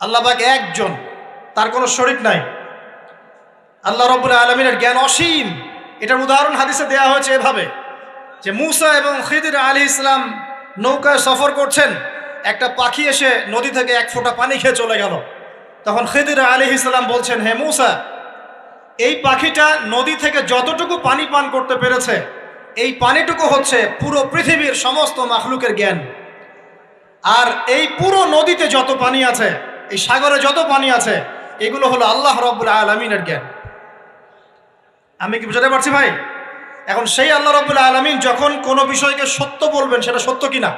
আল্লাহ পাক একজন, তার কোনো শরীক নাই। আল্লাহ রাব্বুল আলামিনের জ্ঞান অসীম। এটার উদাহরণ হাদিসে দেয়া হয়েছে এভাবে যে মুসা এবং খিদির আলাইহিস সালাম নৌকায় সফর করছেন, একটা পাখি এসে নদী থেকে এক ফোঁটা পানি খেয়ে চলে গেল। তখন খিদির আলাইহিস সালাম বলছেন, হে মুসা, এই পাখিটা নদী থেকে যতটুকু পানি পান করতে পেরেছে, এই পানিটুকু হচ্ছে পুরো পৃথিবীর সমস্ত মাখলুকের জ্ঞান। আর এই পুরো নদীতে যত পানি আছে, এই সাগরে যত পানি আছে, এগুলো হলো আল্লাহ রাব্বুল আলামিনের জ্ঞান। আমি কি বুঝাতে পারছি ভাই? এখন সেই আল্লাহ রাব্বুল আলামিন যখন কোনো বিষয়কে সত্য বলবেন, সেটা সত্য কিনা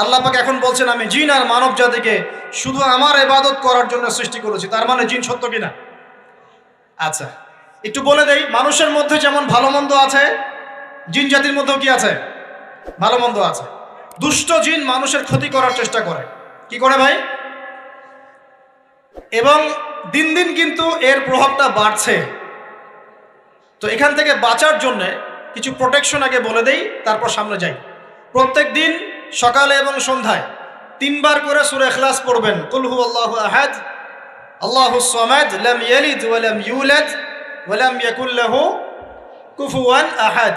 আল্লাহ পাক এখন বলছেন, আমি জিন আর মানব জাতিকে শুধু আমার ইবাদত করার জন্য সৃষ্টি করেছি। তার মানে জিন সত্য কিনা? আচ্ছা, একটু বলে দেই, মানুষের মধ্যে যেমন ভালো মন্দ আছে, জিন জাতির মধ্যেও কি আছে? ভালো মন্দ আছে। দুষ্ট জিন মানুষের ক্ষতি করার চেষ্টা করে। কি করে ভাই? এবং দিন দিন কিন্তু এর প্রভাবটা বাড়ছে। তো এখান থেকে বাঁচার জন্য কিছু প্রোটেকশন আগে বলে দেই, তারপর সামনে যাই। প্রত্যেক দিন সকালে এবং সন্ধ্যায় 3 বার করে সূরা ইখলাস পড়বেন। কুল হুয়াল্লাহু আহাদ, আল্লাহুস সামাদ, লাম ইয়ালিদ ওয়া লাম ইউলাদ ওয়া লাম ইয়াকুল লাহু কুফুয়ান আহাদ।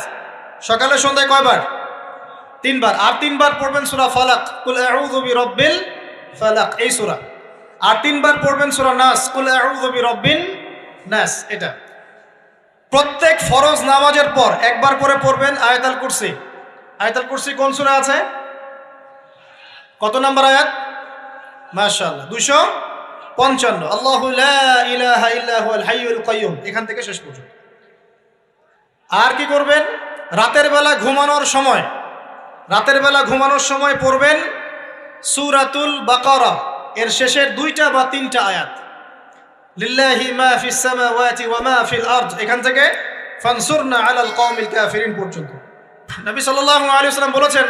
সকালে সন্ধ্যায় কয়বার? 3 বার। আর 3 বার পড়বেন সূরা ফালাক, কুল আউযু বিরাব্বিল ফালাক, এই সূরা। আর 3 বার পড়বেন সূরা নাস, কুল আউযু বিরাব্বিন নাস। এটা প্রত্যেক ফরজ নামাজের পর একবার করে পড়বেন আয়াতুল কুরসি। আয়াতুল কুরসি কোন সূরা আছে? কত নম্বর আয়াত? মাশাআল্লাহ, 255। আল্লাহু লা ইলাহা ইল্লা হুয়াল হাইয়ুল কাইয়্যুম, এখান থেকে শেষ পর্যন্ত। আর কি করবেন? রাতের বেলা ঘুমানোর সময় পড়বেন সূরাতুল বাকারা, এর শেষের 2টা বা 3টা আয়াত। লিল্লাহি মা ফিস সামাওয়াতি ওয়া মা ফিল আরদ, এখান থেকে ফানসুরনা আলাল কওমিল কাফিরিন পর্যন্ত। নবী সাল্লাল্লাহু আলাইহি ওয়াসাল্লাম বলেছেন,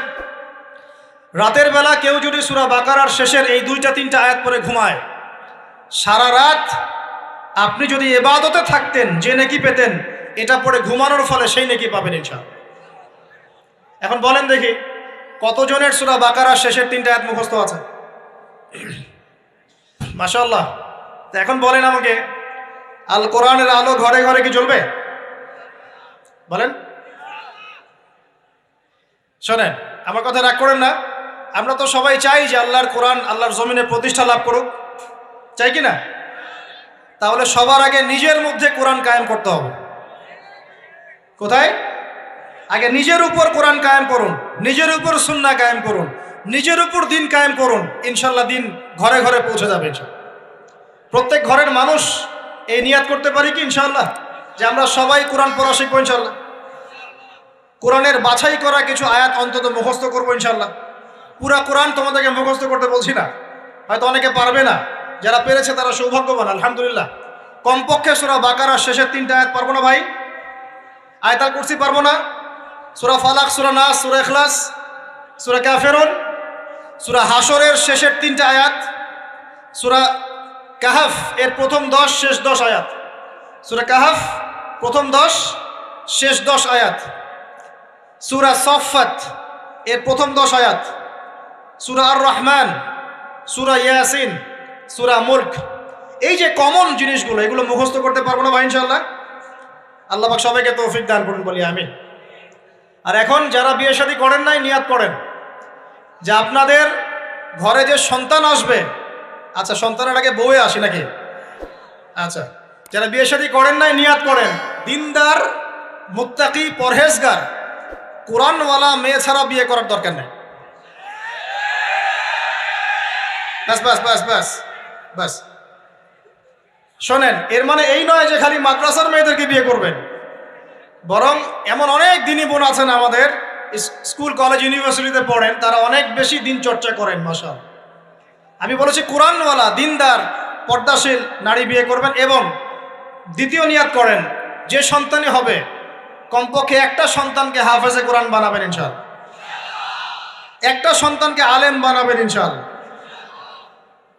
রাতের বেলা কেউ যদি সূরা বাকারার শেষের এই 2টা 3টা আয়াত পড়ে ঘুমায়, সারা রাত আপনি যদি ইবাদতে থাকতেন যে নেকি পেতেন, এটা পড়ে ঘুমানোর ফলে সেই নেকি পাবেন ইনশাআল্লাহ। এখন বলেন দেখি, কতজনের সূরা বাকারার শেষের 3টা আয়াত মুখস্থ আছে? মাশাআল্লাহ। তো এখন বলেন আমাকে, আল কোরআনের আলো ঘরে ঘরে কি জ্বলবে? বলেন। শোনেন, আমার কথা রাগ করেন না। আমরা তো সবাই চাই যে আল্লাহর কোরআন আল্লাহর জমিনে প্রতিষ্ঠা লাভ করুক, চাই কি না? তাহলে সবার আগে নিজের মধ্যে কোরআন কায়েম করতে হবে। কোথায়? আগে নিজের উপর কোরআন কায়েম করুন, নিজের উপর সুন্নাহ কায়েম করুন, নিজের উপর দিন কায়েম করুন। ইনশাল্লাহ দিন ঘরে ঘরে পৌঁছে যাবে। প্রত্যেক ঘরের মানুষ এই নিয়াত করতে পারি কি ইনশাআল্লাহ যে আমরা সবাই কোরআন পড়া শিখবো ইনশাআল্লাহ? কোরআনের বাছাই করা কিছু আয়াত অন্তত মুখস্থ করবো ইনশাআল্লাহ। পুরা কোরআন তোমাদেরকে মুখস্থ করতে বলছি না, হয়তো অনেকে পারবে না, যারা পেরেছে তারা সৌভাগ্যবান, আলহামদুলিল্লাহ। কমপক্ষে সূরা বাকারার শেষের 3টা আয়াত পারবো না ভাই? আয়াতুল কুরসি পারবো না? সূরা ফালাক, সূরা নাস, সূরা ইখলাস, সূরা কাফিরুন, সূরা হাশরের শেষের 3টা আয়াত, সূরা কাহাফ এর প্রথম 10 শেষ 10 আয়াত, সূরা কাহাফ প্রথম 10 শেষ 10 আয়াত, সূরা সফফাত এর প্রথম 10 আয়াত, সূরা আর রহমান, সূরা ইয়াসিন, সূরা মুলক। এই যে কমন জিনিসগুলো, এগুলো মুখস্থ করতে পারবো না ভাই ইনশাআল্লাহ? আল্লাহ পাক সবাইকে তৌফিক দান করুন, বলি আমিন। আর এখন যারা বিয়ে শাদী করেন নাই, নিয়াত করেন যে আপনাদের ঘরে যে সন্তান আসবে, আচ্ছা সন্তানের আগে বউয়ে আসে নাকি? আচ্ছা, যারা বিয়ে শাদী করেন নাই নিয়াত করেন, দিনদার, মুত্তাকি, পরহেজগার, কোরআনওয়ালা মেয়ে ছাড়া বিয়ে করার দরকার নেই। বাস বাস বাস বাস বাস। শোনেন, এর মানে এই নয় যে খালি মাদ্রাসার মেয়েদেরকে বিয়ে করবেন, বরং এমন অনেক দিনী বোন আছেন আমাদের, স্কুল কলেজ ইউনিভার্সিটিতে পড়েন, তারা অনেক বেশি দিন চর্চা করেন। মাশাআল্লাহ। আমি বলেছি কোরআনওয়ালা, দিনদার, পর্দাশীল নারী বিয়ে করবেন। এবং দ্বিতীয় নিয়াত করেন, যে সন্তানই হবে কমপক্ষে একটা সন্তানকে হাফেজে কোরআন বানাবেন ইনশাআল্লাহ, একটা সন্তানকে আলেম বানাবেন ইনশাআল্লাহ।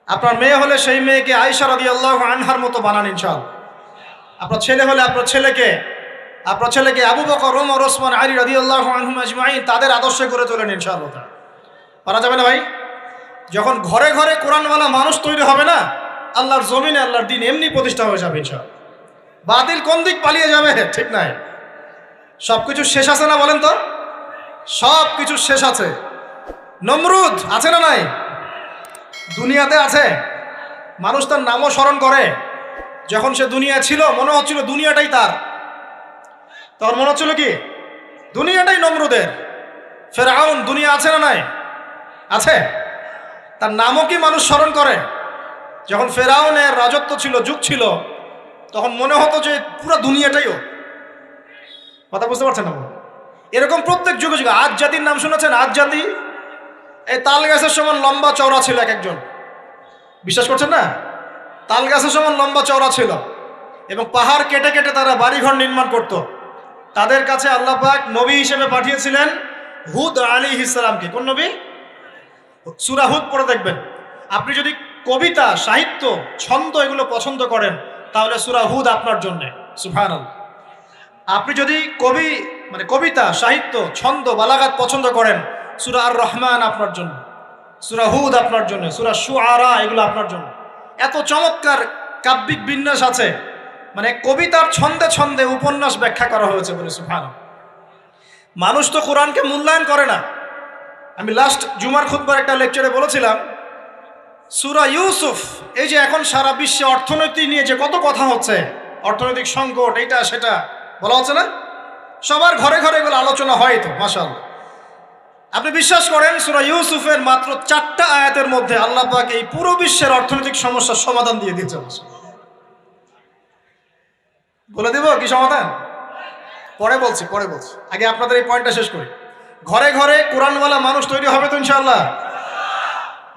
আপনার মেয়ে হলে সেই মেয়েকে আয়েশা রাদিয়াল্লাহু আনহার মতো বানান ইনশাআল্লাহ। আপনার ছেলে হলে আপনার ছেলেকে আবু বকর, ওমর, ওসমান, আলী রাদিয়াল্লাহু আনহুম আজমাইন তাদের আদর্শে করে তোলেন ইনশাআল্লাহ। পারা যাবে না ভাই? যখন ঘরে ঘরে কোরআনওয়ালা মানুষ তৈরি হবে না, আল্লাহর জমিনে আল্লাহর দিন এমনি প্রতিষ্ঠা হয়ে যাবে ইনশাআল্লাহ। বাতিল কোন দিক পালিয়ে যাবে ঠিক নাই। সব কিছু শেষ আছে না বলেন তো? সব কিছু শেষ আছে। নমরুদ আছে না নাই? দুনিয়াতে আছে। মানুষ তার নামও স্মরণ করে। যখন সে দুনিয়া ছিল মনে হচ্ছিল দুনিয়াটাই তার, তখন মনে হচ্ছিল কি দুনিয়াটাই নমরুদের। ফেরাউন দুনিয়া আছে না নাই? আছে। তার নামও কি মানুষ স্মরণ করে? যখন ফেরাউনের রাজত্ব ছিল, যুগ ছিল, তখন মনে হতো যে পুরো দুনিয়াটাইও। কথা বুঝতে পারছেন না? এরকম প্রত্যেক যুগে যুগে। আজ জাতির নাম শুনেছেন? আজ জাতি এই তাল গাছের সমান লম্বা চওড়া ছিল এক একজন। বিশ্বাস করছেন না? তাল গাছের সমান লম্বা চওড়া ছিল এবং পাহাড় কেটে কেটে তারা বাড়িঘর নির্মাণ করত। তাদের কাছে আল্লাহ পাক নবী হিসেবে পাঠিয়েছিলেন হুদ আলাইহিস সালামকে। কোন নবী? সূরা হুদ পড়ে দেখবেন। আপনি যদি কবিতা, সাহিত্য, ছন্দ এগুলো পছন্দ করেন তাহলে সূরা হুদ আপনার জন্য। সুবহানাল্লাহ। আপনি যদি কবিতা, সাহিত্য, ছন্দ, বালাগাত পছন্দ করেন, সূরা আর রহমান আপনার জন্য, সূরা হুদ আপনার জন্য, সূরা শুআরা এগুলো আপনার জন্য। এত চমৎকার কাব্যিক বিন্যাস আছে, মানে কবিতার ছন্দে ছন্দে উপন্যাস ব্যাখ্যা করা হয়েছে বলে। সুবহানাল্লাহ। মানুষ তো কোরআনকে মূল্যায়ন করে না। আমি লাস্ট জুমার খুতবার একটা লেকচারে বলেছিলাম, সূরা ইউসুফ, এই যে এখন সারা বিশ্বে অর্থনৈতিক নিয়ে যে কত কথা হচ্ছে, অর্থনৈতিক সংকট, এইটা সেটা বলা হচ্ছে না, সবার ঘরে ঘরে এগুলো আলোচনা হয় তো মাশাআল্লাহ। আপনি বিশ্বাস করেন সূরা ইউসুফের মাত্র 4টা আয়াতের মধ্যে আল্লাহ পাক এই পুরো বিশ্বের অর্থনৈতিক সমস্যার সমাধান দিয়ে দিয়েছে। বলে দিব কি সমাধান? পরে বলছি। আগে আপনাদের এই পয়েন্টটা শেষ করি। ঘরে ঘরে কোরআনওয়ালা মানুষ তৈরি হবে তো ইনশাআল্লাহ।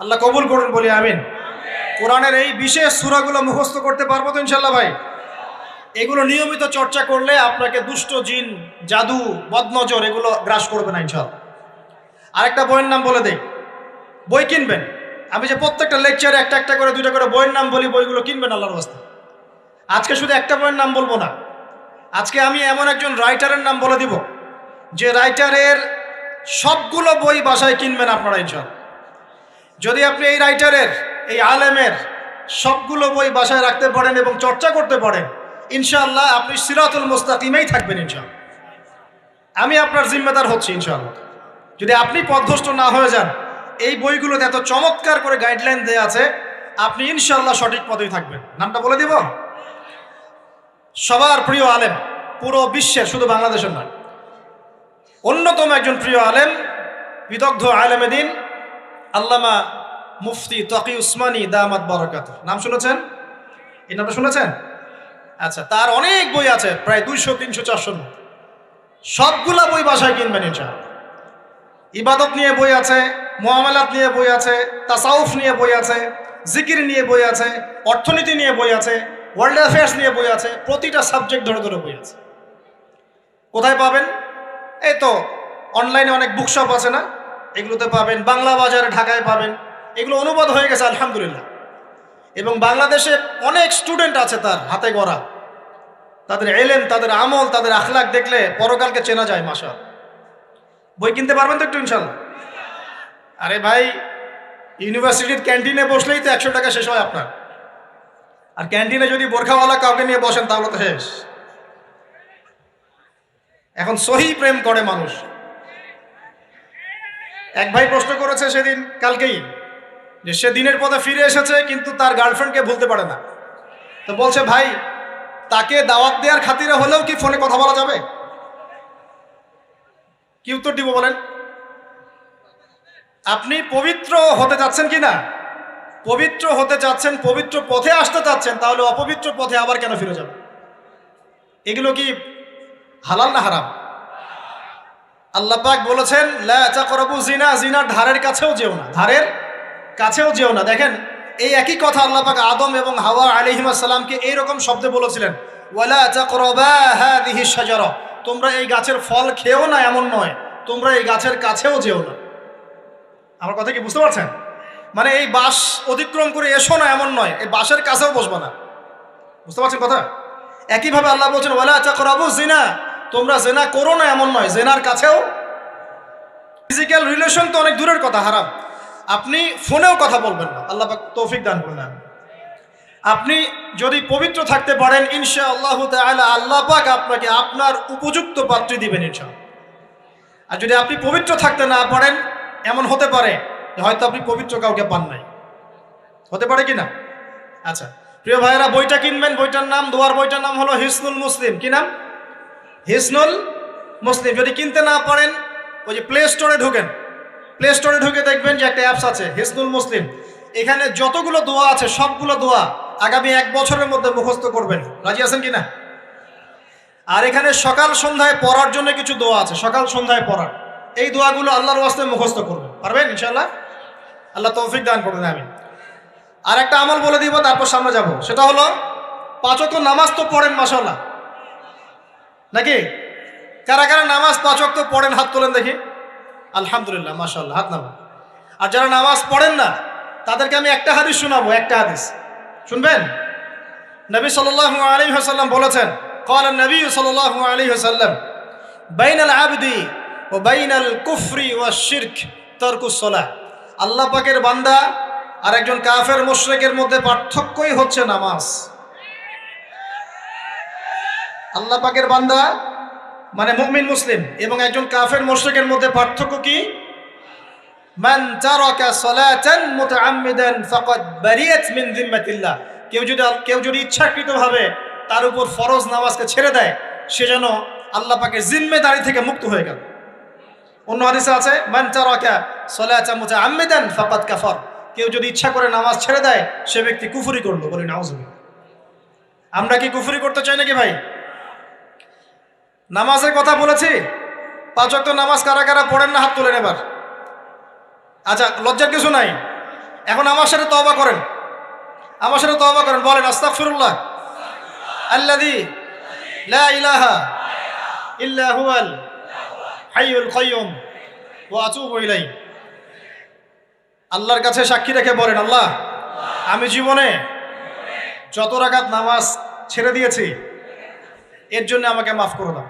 আল্লাহ কবুল করুন, বলি আমিন। কোরআনের এই বিশেষ সূরাগুলো মুখস্থ করতে পারবো তো ইনশাআল্লাহ ভাই? এগুলো নিয়মিত চর্চা করলে আপনাকে দুষ্ট জিন, জাদু, বদনজর এগুলো গ্রাস করবে না ইনশাআল্লাহ। আরেকটা বইয়ের নাম বলে দেই, বই কিনবেন। আমি যে প্রত্যেকটা লেকচারে একটা একটা করে 2টা করে বইয়ের নাম বলি, বইগুলো কিনবেন আল্লাহর রাস্তায়। আজকে শুধু একটা বইয়ের নাম বলবো না, আজকে আমি এমন একজন রাইটারের নাম বলে দিব যে রাইটারের সবগুলো বই বাসায় কিনবেন আপনারা ইনশাআল্লাহ। যদি আপনি এই রাইটারের, এই আলেমের সবগুলো বই বাসায় রাখতে পারেন এবং চর্চা করতে পারেন, ইনশাআল্লাহ আপনি সিরাতুল মুস্তাকিমেই থাকবেন ইনশাআল্লাহ। আমি আপনার জিম্মেদার হচ্ছি ইনশাআল্লাহ। যদি আপনি পথভ্রষ্ট না হয়ে যান, এই বইগুলোতে এত চমৎকার করে গাইডলাইন দেওয়া আছে, আপনি ইনশাআল্লাহ সঠিক পথেই থাকবেন। নামটা বলে দিব, সবার প্রিয় আলেম, পুরো বিশ্বের, শুধু বাংলাদেশের নয়, অন্যতম একজন প্রিয় আলেম, বিদগ্ধ আলেমে দ্বীন আল্লামা মুফতি তকি উসমানী দামাত বারাকাতুহু। নাম শুনেছেন? এই নামটা শুনেছেন? আচ্ছা, তার অনেক বই আছে, প্রায় 200, 300, 400 মতো। সবগুলা বই বাসায় কিনবেন ইনশাআল্লাহ। ইবাদত নিয়ে বই আছে, মুআমালাত নিয়ে বই আছে, তাসাউফ নিয়ে বই আছে, জিকির নিয়ে বই আছে, অর্থনীতি নিয়ে বই আছে, ওয়ার্ল্ড অ্যাফেয়ার্স নিয়ে বই আছে, প্রতিটা সাবজেক্ট ধরে ধরে বই আছে। কোথায় পাবেন? এই তো অনলাইনে অনেক বুকশপ আছে না, এগুলোতে পাবেন। বাংলা বাজারে ঢাকায় পাবেন। এগুলো অনুবাদ হয়ে গেছে আলহামদুলিল্লাহ। এবং বাংলাদেশে অনেক স্টুডেন্ট আছে তার হাতে গড়া। তাদের এলেম, তাদের আমল, তাদের আখলাক দেখলে পরকালকে চেনা যায় মাশাআল্লাহ। বই কিনতে পারবেন তো একটু ইনশাআল্লাহ? আরে ভাই, ইউনিভার্সিটির ক্যান্টিনে বসলেই তো 100 টাকা শেষ হয় আপনার। আর ক্যান্টিনে যদি বোরখাওয়ালা কাউকে নিয়ে বসেন তাহলে তো শেষ। এখন সহি প্রেম করে মানুষ। এক ভাই প্রশ্ন করেছে সেদিন, কালকেই, যে সে দিনের পথে ফিরে এসেছে কিন্তু তার গার্লফ্রেন্ডকে ভুলতে পারে না। তো বলছে, ভাই তাকে দাওয়াত দেওয়ার খাতিরে হলেও কি ফোনে কথা বলা যাবে? কি উত্তর দিব বলেন? আপনি পবিত্র হতে যাচ্ছেন কি না? পবিত্র হতে যাচ্ছেন, পবিত্র পথে আসতে চাচ্ছেন, তাহলে অপবিত্র পথে আবার কেন ফিরে যাবেন? এগুলো কি হালাল না হারাম? আল্লাহ পাক বলেছেন, লা তাকরাবু জিনা, জিনার ধারের কাছেও যেও না, ধারের কাছেও যেও না। দেখেন, এই একই কথা আল্লাহ পাক আদম এবং হাওয়া আলাইহিস সালামকে এইরকম শব্দে বলেছিলেন, ওয়ালা তাকরাবা হাযিহি শাজারা, তোমরা এই গাছের ফল খেও না এমন নয়, তোমরা এই গাছের কাছেও যেও না। আমার কথা কি বুঝতে পারছেন? মানে এই বাঁশ অতিক্রম করে এসো না এমন নয়, এই বাঁশের কাছেও বসবা না। বুঝতে পারছেন কথা? একইভাবে আল্লাহ বলছেন, ওয়ালা তাকরাবু জিনা, তোমরা জেনা করো না এমন নয়, জেনার কাছেও। ফিজিক্যাল রিলেশন তো অনেক দূরের কথা, হারাম। আপনি ফোনেও কথা বলবেন না, আল্লাহ পাক তৌফিক দান করুন। আপনি যদি পবিত্র থাকতে পারেন ইনশাআল্লাহ তাআলা আল্লাহ পাক আপনাকে আপনার উপযুক্ত পাত্রী দিবেন ইনশাআল্লাহ। আর যদি আপনি পবিত্র থাকতে না পারেন, এমন হতে পারে যে হয়তো আপনি পবিত্র কাউকে পান নাই, হতে পারে কি না? আচ্ছা প্রিয় ভাইয়েরা, বইটা কিনবেন, বইটার নাম, দোয়ার বইটার নাম হলো হিসনুল মুসলিম। কি নাম? হিসনুল মুসলিম। যদি কিনতে না পারেন, ওই যে প্লে স্টোরে ঢোকেন, প্লে স্টোরে ঢুকে দেখবেন যে একটা অ্যাপস আছে হিসনুল মুসলিম। এখানে যতগুলো দোয়া আছে সবগুলো দোয়া আগামী 1 বছরের মধ্যে মুখস্থ করবেন। রাজি আছেন কি না? আর এখানে সকাল সন্ধ্যায় পড়ার জন্য কিছু দোয়া আছে, সকাল সন্ধ্যায় পড়ার। এই দোয়াগুলো আল্লাহর ওয়াস্তে মুখস্থ করবেন, পারবেন ইনশাআল্লাহ? আল্লাহ তৌফিক দান করবেন, আমিন। আর একটা আমল বলে দিব, তারপর সামনে যাব। সেটা হলো 5 ওয়াক্ত নামাজ তো পড়েন মাশাআল্লাহ, নাকি? কারা কারা নামাজ 5 ওয়াক্ত পড়েন হাত তোলেন দেখি। আলহামদুলিল্লাহ, মাশাআল্লাহ, হাত নামান। আর যারা নামাজ পড়েন না তাদেরকে আমি একটা হাদিস শোনাবো, একটা হাদিস শুনবেন। নবী সাল্লাল্লাহু আলাইহি ওয়াসাল্লাম বলেছেন, قال النبي صلى الله عليه وسلم بين العبد وبين الكفر والشرك ترك الصلاة। আল্লাহ পাকের বান্দা আর একজন কাফের মুশরিকের মধ্যে পার্থক্যই হচ্ছে নামাজ। আল্লাহ পাকের বান্দা মানে মুমিন মুসলিম এবং একজন কাফের মুশরিকের মধ্যে পার্থক্য কি? মান তারাকা সালাতান মুতাআম্মিদান ফাকাদ বারিয়াত মিন যিম্মাতিল্লাহ। কেউ যদি ইচ্ছাকৃতভাবে তার উপর ফরজ নামাজকে ছেড়ে দেয়, সে যেন আল্লাহ পাকের জিম্মেদারি থেকে মুক্ত হয়ে গেল। অন্য হাদিসে আছে মান তারাকা সালাতান মুতাআম্মিদান ফাকাদ কাফার। কেউ যদি ইচ্ছা করে নামাজ ছেড়ে দেয়, সে ব্যক্তি কুফরি করলো। বলি নাউজুবিল্লাহ। আমরা কি কুফরি করতে চাই নাকি ভাই? নামাজের কথা বলেছি, 5 ওয়াক্ত নামাজ কারা কারা পড়েন না হাত তোলেন এবার। আচ্ছা, লজ্জার কিছু নাই। এখন আমার সাথে তওবা করেন, আমার সাথে তওবা করেন, বলেন আস্তাগফিরুল্লাহ আল্লাযী লা ইলাহা ইল্লা হুয়াল হাইয়ুল কাইয়্যুম ওয়া আতুবু ইলাইহি। আল্লাহর কাছে সাক্ষী রেখে বলেন, আল্লাহ আমি জীবনে যত রাকাত নামাজ ছেড়ে দিয়েছি এর জন্য আমাকে মাফ করে দাও।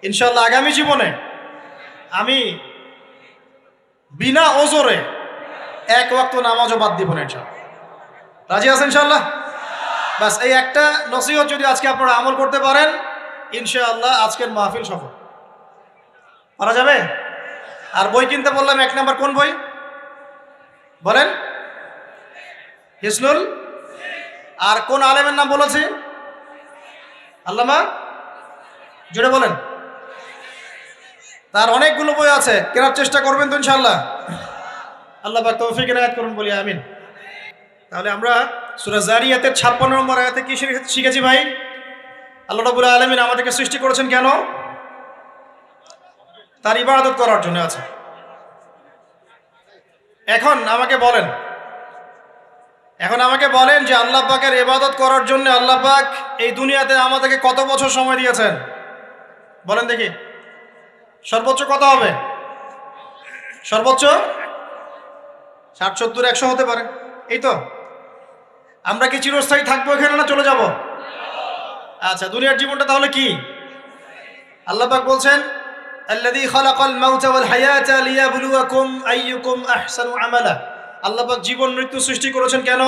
ইনশাআল্লাহ আগামী জীবনে আমি বিনা ওজরে 1 ওয়াক্ত নামাজও বাদ দিব না ইনশাআল্লাহ। রাজি আছেন ইনশাআল্লাহ? বাস এই একটা নসিহত যদি আজকে আপনারা আমল করতে পারেন, ইনশাআল্লাহ আজকের মাহফিল সফল। পারা যাবে? আর বই কিনতে বললাম, 1 নাম্বার কোন বই বলেন? হিসনুল। আর কোন আলেমের নাম বলেছে? আল্লামা, জোরে বলেন। তার অনেকগুলো বই আছে, কেনার চেষ্টা করবেন তো ইনশাআল্লাহ। আল্লাহ পাক তৌফিক এনায়েত করুন, বলি আমিন। তাহলে আমরা সূরা যারিয়াতের 56 নম্বর আয়াতে কি শিখেছি ভাই? আল্লাহ রাব্বুল আলামিন আমাদেরকে সৃষ্টি করেছেন কেন? তার ইবাদত করার জন্য আছে। এখন আমাকে বলেন যে আল্লাহ পাকের ইবাদত করার জন্য আল্লাহ পাক এই দুনিয়াতে আমাদেরকে কত বছর সময় দিয়েছেন? বলেন দেখি, সর্বোচ্চ কত হবে? সর্বোচ্চ 60, 70, 100 হতে পারে। এই তো। আমরা কি চিরস্থায়ী থাকবো এখানে না চলে যাব? আচ্ছা, দুনিয়ার জীবনটা তাহলে কি? আল্লাহ পাক বলছেন, আল্লাযী খালাকাল মাউতা ওয়াল হায়াতা লিয়াবলুয়াকুম আইয়ুকুম আহসানু আমালা। আল্লাহ পাক জীবন মৃত্যু সৃষ্টি করেছেন কেন?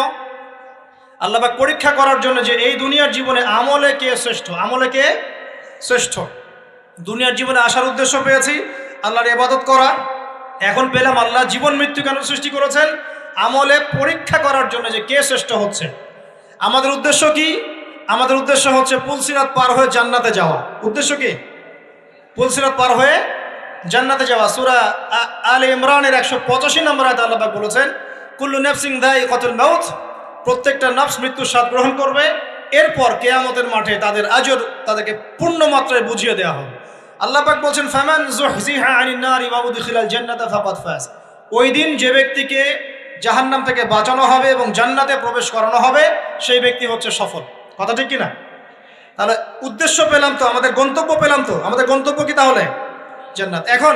আল্লাহ পাক পরীক্ষা করার জন্য যে এই দুনিয়ার জীবনে আমলে কে শ্রেষ্ঠ, আমলে কে শ্রেষ্ঠ। দুনিয়ার জীবনে আসার উদ্দেশ্য পেয়েছি আল্লাহর ইবাদত করা, এখন পেলাম আল্লাহ জীবন মৃত্যু কেন সৃষ্টি করেছেন? আমলে পরীক্ষা করার জন্য যে কে শ্রেষ্ঠ হচ্ছে। আমাদের উদ্দেশ্য কি? আমাদের উদ্দেশ্য হচ্ছে পুলসিরাত পার হয়ে জান্নাতে যাওয়া। উদ্দেশ্য কি? পুলসিরাত পার হয়ে জান্নাতে যাওয়া। সূরা আলে ইমরানের 185 নম্বর আয়াতে আল্লাহ পাক বলেছেন, কুল্লু নাফসিন যায়িকাতুল মাউত। প্রত্যেকটা নফস মৃত্যুর স্বাদ গ্রহণ করবে, এরপর কিয়ামতের মাঠে তাদের আজর তাদেরকে পূর্ণ মাত্রায় বুঝিয়ে দেওয়া হবে। আল্লাহ পাক বলছেন, ফামান যুহজিহা আনিন নারি ওয়া উদখিলাল জান্নাতা ফাকাদ ফাজ। ওই দিন যে ব্যক্তিকে জাহান্নাম থেকে বাঁচানো হবে এবং জান্নাতে প্রবেশ করানো হবে, সেই ব্যক্তি হচ্ছে সফল। কথা ঠিক কিনা? তাহলে উদ্দেশ্য পেলাম তো, আমাদের গন্তব্য পেলাম তো। আমাদের গন্তব্য কি তাহলে? জান্নাত। এখন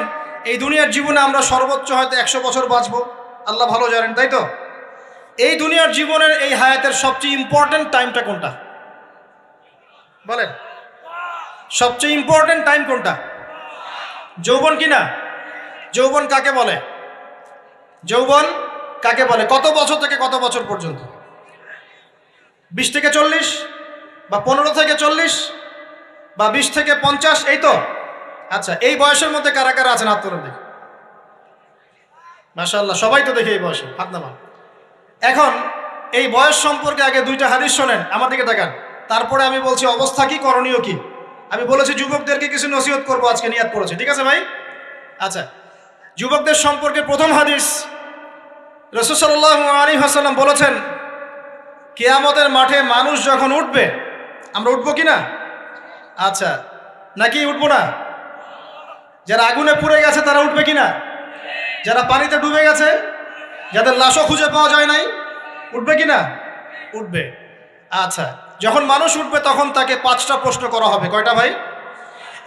এই দুনিয়ার জীবনে আমরা সর্বোচ্চ হয়তো 100 বছর বাঁচবো, আল্লাহ ভালো জানেন, তাই তো? এই দুনিয়ার জীবনের এই হায়াতের সবচেয়ে ইম্পর্টেন্ট টাইমটা কোনটা বলেন? সবচেয়ে ইম্পর্টেন্ট টাইম কোনটা? যৌবন কিনা? যৌবন কাকে বলে? যৌবন কাকে বলে? কত বছর থেকে কত বছর পর্যন্ত? 20 থেকে 40, বা 15 থেকে 40, বা 20 থেকে 50, এই তো? আচ্ছা, এই বয়সের মধ্যে কারা কারা আছেন হাত তোলেন দেখি। মাশাআল্লাহ, সবাই তো দেখি এই বয়সে, হাত নামান। এখন এই বয়স সম্পর্কে আগে 2টা হাদিস শোনেন, আমার দিকে তাকান, তারপরে আমি বলছি অবস্থা কি, করণীয় কি। আমি বলেছি যুবকদেরকে কিছু নসিহত করবো আজকে, নিয়াত করেছি, ঠিক আছে ভাই? আচ্ছা, যুবকদের সম্পর্কে প্রথম হাদিস, রাসূল সাল্লাল্লাহু আলাইহি ওয়াসাল্লাম বলেছেন, কিয়ামতের মাঠে মানুষ যখন উঠবে, আমরা উঠবো কি না? আচ্ছা, নাকি উঠবো না? যারা আগুনে পুড়ে গেছে তারা উঠবে কি না? যারা পানিতে ডুবে গেছে, যাদের লাশও খুঁজে পাওয়া যায় নাই, উঠবে কি না? উঠবে। আচ্ছা, যখন মানুষ উঠবে তখন তাকে 5টা প্রশ্ন করা হবে। কয়টা ভাই?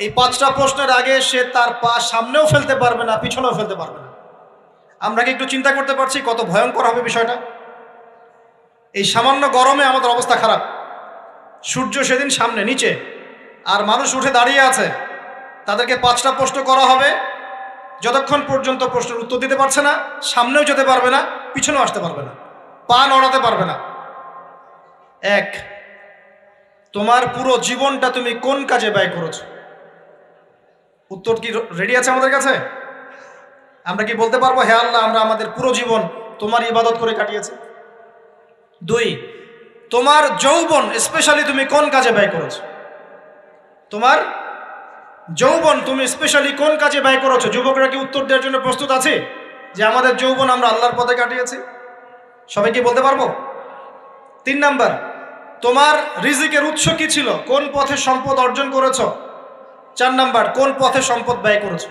এই 5টা প্রশ্নের আগে সে তার পা সামনেও ফেলতে পারবে না, পিছনেও ফেলতে পারবে না। আমরা কি একটু চিন্তা করতে পারছি কত ভয়ঙ্কর হবে বিষয়টা? এই সামান্য গরমে আমাদের অবস্থা খারাপ, সূর্য সেদিন সামনে নিচে, আর মানুষ উঠে দাঁড়িয়ে আছে, তাদেরকে 5টা প্রশ্ন করা হবে। যতক্ষণ পর্যন্ত প্রশ্নের উত্তর দিতে পারছে না, সামনেও যেতে পারবে না, পিছনেও আসতে পারবে না, পা নড়াতে পারবে না। 1, তোমার পুরো জীবনটা তুমি কোন কাজে ব্যয় করেছো? উত্তর কি রেডি আছে আমাদের কাছে? আমরা কি বলতে পারবো, হে আল্লাহ, আমরা আমাদের পুরো জীবন তোমার ইবাদত করে কাটিয়েছি? 2, তোমার যৌবন স্পেশালি তুমি কোন কাজে ব্যয় করেছো? তোমার যৌবন তুমি স্পেশালি কোন কাজে ব্যয় করেছো? যুবকরা কি উত্তর দেওয়ার জন্য প্রস্তুত আছে যে আমাদের যৌবন আমরা আল্লাহর পথে কাটিয়েছি? সবাই কি বলতে পারবো? 3 নাম্বার, তোমার রিজিকের উৎস কি ছিল? কোন পথে সম্পদ অর্জন করেছো? 4 নাম্বার, কোন পথে সম্পদ ব্যয় করেছো?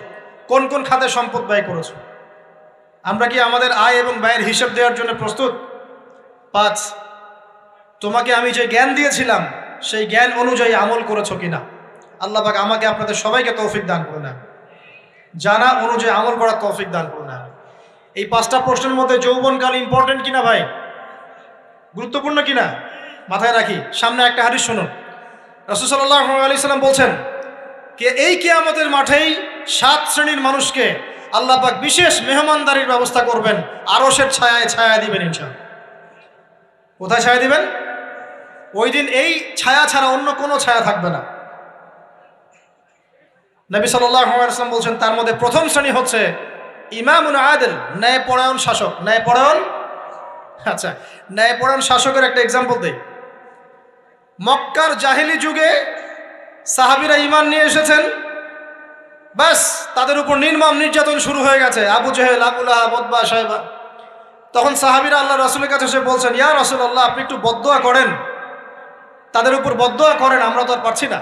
কোন কোন খাতে সম্পদ ব্যয় করেছো? আমরা কি আমাদের আয় এবং ব্যয়ের হিসাব দেওয়ার জন্য প্রস্তুত? 5, তোমাকে আমি যে জ্ঞান দিয়েছিলাম সেই জ্ঞান অনুযায়ী আমল করেছো কিনা? আল্লাহ পাক আমাকে আপনাদের সবাইকে তৌফিক দান করুন, জানা অনুযায়ী আমল করার তৌফিক দান করুন। এই 5টা প্রশ্নের মধ্যে যৌবনকাল ইম্পর্টেন্ট কিনা ভাই? গুরুত্বপূর্ণ কিনা? মাথায় রাখি। সামনে একটা হাদিস শুনুন, রাসূল সাল্লাল্লাহু আলাইহি সাল্লাম বলছেন, কে এই কিয়ামতের মাঠেই 7 শ্রেণীর মানুষকে আল্লাহ পাক বিশেষ মেহমানদারির ব্যবস্থা করবেন, আরশের ছায়ায় ছায়া দিবেন ইনশাআল্লাহ। কোথায় ছায়া দিবেন? ওই দিন এই ছায়া ছাড়া অন্য কোনো ছায়া থাকবে না। নবী সাল্লাল্লাহু আলাইহি ওয়াসাল্লাম বলছেন, তার মধ্যে প্রথম শ্রেণী হচ্ছে ইমামুন আদিল, ন্যায়পরায়ণ শাসক। ন্যায়পরায়ণ, আচ্ছা, ন্যায়পরায়ণ শাসকের একটা এক্সাম্পল দেই। মক্কার জাহেলি যুগে সাহাবীরা ঈমান নিয়ে এসেছেন, বাস তাদের উপর নির্মম নির্যাতন শুরু হয়ে গেছে, আবু জেহেল, আবু লাহাব, উতবা, শায়বা। তখন সাহাবীরা আল্লাহ রাসূলের কাছে এসে বলছেন, ইয়া রাসূলুল্লাহ, আপনি একটু বদদোয়া করেন, তাদের উপর বদদোয়া করেন, আমরা তো আর পারছি না।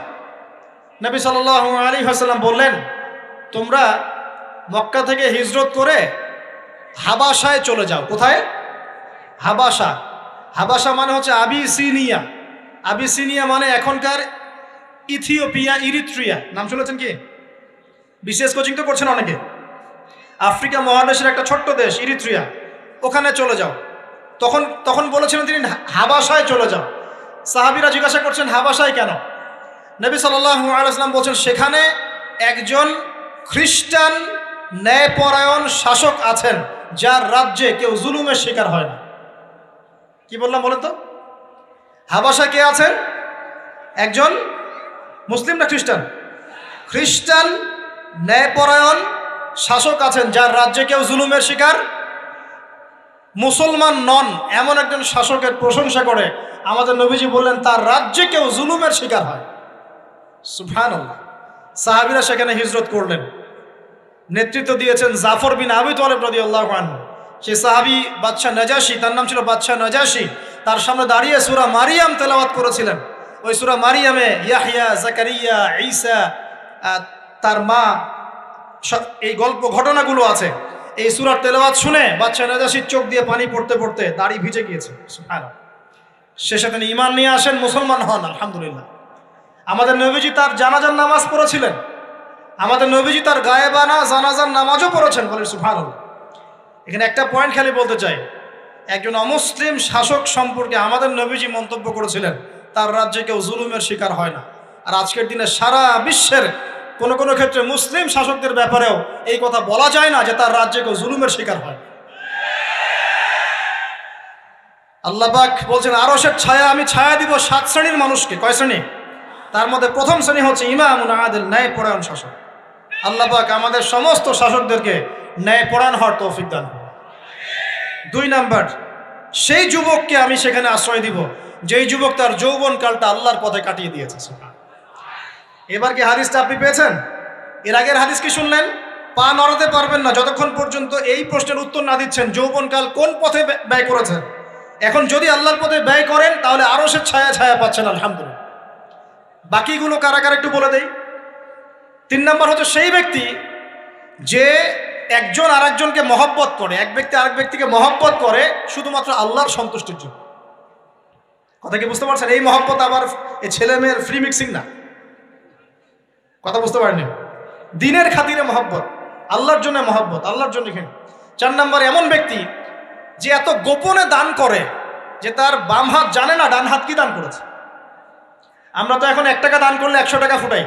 নবী সাল্লাল্লাহু আলাইহি ওয়াসাল্লাম বললেন, তোমরা মক্কা থেকে হিজরত করে হাবাসায় চলে যাও। কোথায়? হাবাসা। হাবাসা মানে হচ্ছে আবিসিনিয়া। আবিসিনিয়া মানে এখনকার ইথিওপিয়া, ইরিত্রিয়া। নাম শুনেছেন কি? বিশেষ কোচিং তো করছেন অনেকে। আফ্রিকা মহাদেশের একটা ছোট্ট দেশ ইরিত্রিয়া, ওখানে চলে যাও। তখন বলেছিলেন তিনি হাবাসায় চলে যাও। সাহাবীরা জিজ্ঞাসা করছেন, হাবাসায় কেন? নবী সাল্লাল্লাহু আলাইহি ওয়াসাল্লাম বলছেন, সেখানে একজন খ্রিস্টান ন্যায়পরায়ণ শাসক আছেন, যার রাজ্যে কেউ জুলুমের শিকার হয় না। কি বললাম বলেন তো? হাবাসা কে আছেন? একজন মুসলিম না খ্রিস্টান? খ্রিস্টান ন্যায়পরায়ণ শাসক আছেন, যার রাজ্যে কেউ জুলুমের শিকার, মুসলমান নন এমন একজন শাসকের প্রশংসা করে আমাদের নবীজি বললেন, তার রাজ্যে কেউ জুলুমের শিকার হয়। সুবহানাল্লাহ। সাহাবীরা সেখানে হিজরত করলেন। নেতৃত্ব দিয়েছেন জাফর বিন আবি তালেব রাদিয়াল্লাহু আনহু। সেই সাহাবী বাদশাহ নাজাশী, তার নাম ছিল বাদশাহ নাজাশী, তার সামনে দাঁড়িয়ে সূরা মারিয়াম তেলাওয়াত করেছিলেন। ওই সূরা মারিয়ামে ইয়াহইয়া, জাকারিয়া, ঈসা, তার মা, এই গল্প ঘটনাগুলো আছে। এই সূরার তেলাওয়াত শুনে বাদশাহ নাজাশীর চোখ দিয়ে পানি পড়তে পড়তে দাড়ি ভিজে গিয়েছে। সুবহানাল্লাহ। শেষে তিনি ঈমান নিয়ে আসেন, মুসলমান হন, আলহামদুলিল্লাহ। আমাদের নবীজি তার জানাজার নামাজ পড়েছিলেন। আমাদের নবীজি তার গায়েবানা জানাজার নামাজও পড়েছেন, বলেন সুবহানাল্লাহ। এখানে একটা পয়েন্ট খালি বলতে চাই, একজন অমুসলিম শাসক সম্পর্কে আমাদের নবীজি মন্তব্য করেছিলেন, তার রাজ্যে কেউ জুলুমের শিকার হয় না। আর আজকের দিনে সারা বিশ্বের কোনো কোনো ক্ষেত্রে মুসলিম শাসকদের ব্যাপারেও এই কথা বলা যায় না যে তার রাজ্যে কেউ জুলুমের শিকার হয়। আল্লাহ পাক বলছেন আরশের ছায়া আমি ছায়া দিব 7 শ্রেণীর মানুষকে। কয় শ্রেণী? তার মধ্যে প্রথম শ্রেণী হচ্ছে ইমামুন আদিল, ন্যায়পরায়ণ শাসক। আল্লাহ পাক আমাদের সমস্ত শাসকদেরকে ন্যায়পরায়ণ হওয়ার তৌফিক দান করুন। 2 নাম্বার, সেই যুবককে আমি সেখানে আশ্রয় দিব যেই যুবক তার যৌবনকালটা আল্লাহর পথে কাটিয়ে দিয়েছে। এবার কি হাদিসটা আপনি পেয়েছেন? এর আগের হাদিস কি শুনলেন? পা নড়াতে পারবেন না যতক্ষণ পর্যন্ত এই প্রশ্নের উত্তর না দিচ্ছেন যৌবনকাল কোন পথে ব্যয় করেছেন। এখন যদি আল্লাহর পথে ব্যয় করেন তাহলে আরশের ছায়া ছায়া পাচ্ছেন, আলহামদুলিল্লাহ। বাকিগুলো কারা কারা একটু বলে দেই। 3 নাম্বার হচ্ছে সেই ব্যক্তি যে একজন আরেকজনকে মহব্বত করে, এক ব্যক্তি আরেক ব্যক্তিকে মহব্বত করে শুধুমাত্র আল্লাহর সন্তুষ্টির জন্য। কথা কি বুঝতে পারছেন? এই মহব্বত আবার এই ছেলে মেয়ের ফ্রি মিক্সিং না। কথা বুঝতে পারেননি? দিনের খাতিরে মহব্বত, আল্লাহর জন্য মহব্বত, আল্লাহর জন্য। এখানে 4 নাম্বার এমন ব্যক্তি যে এত গোপনে দান করে যে তার বাম হাত জানে না ডান হাত কি দান করেছে। আমরা তো এখন 1 টাকা দান করলে 100 টাকা ফুটাই।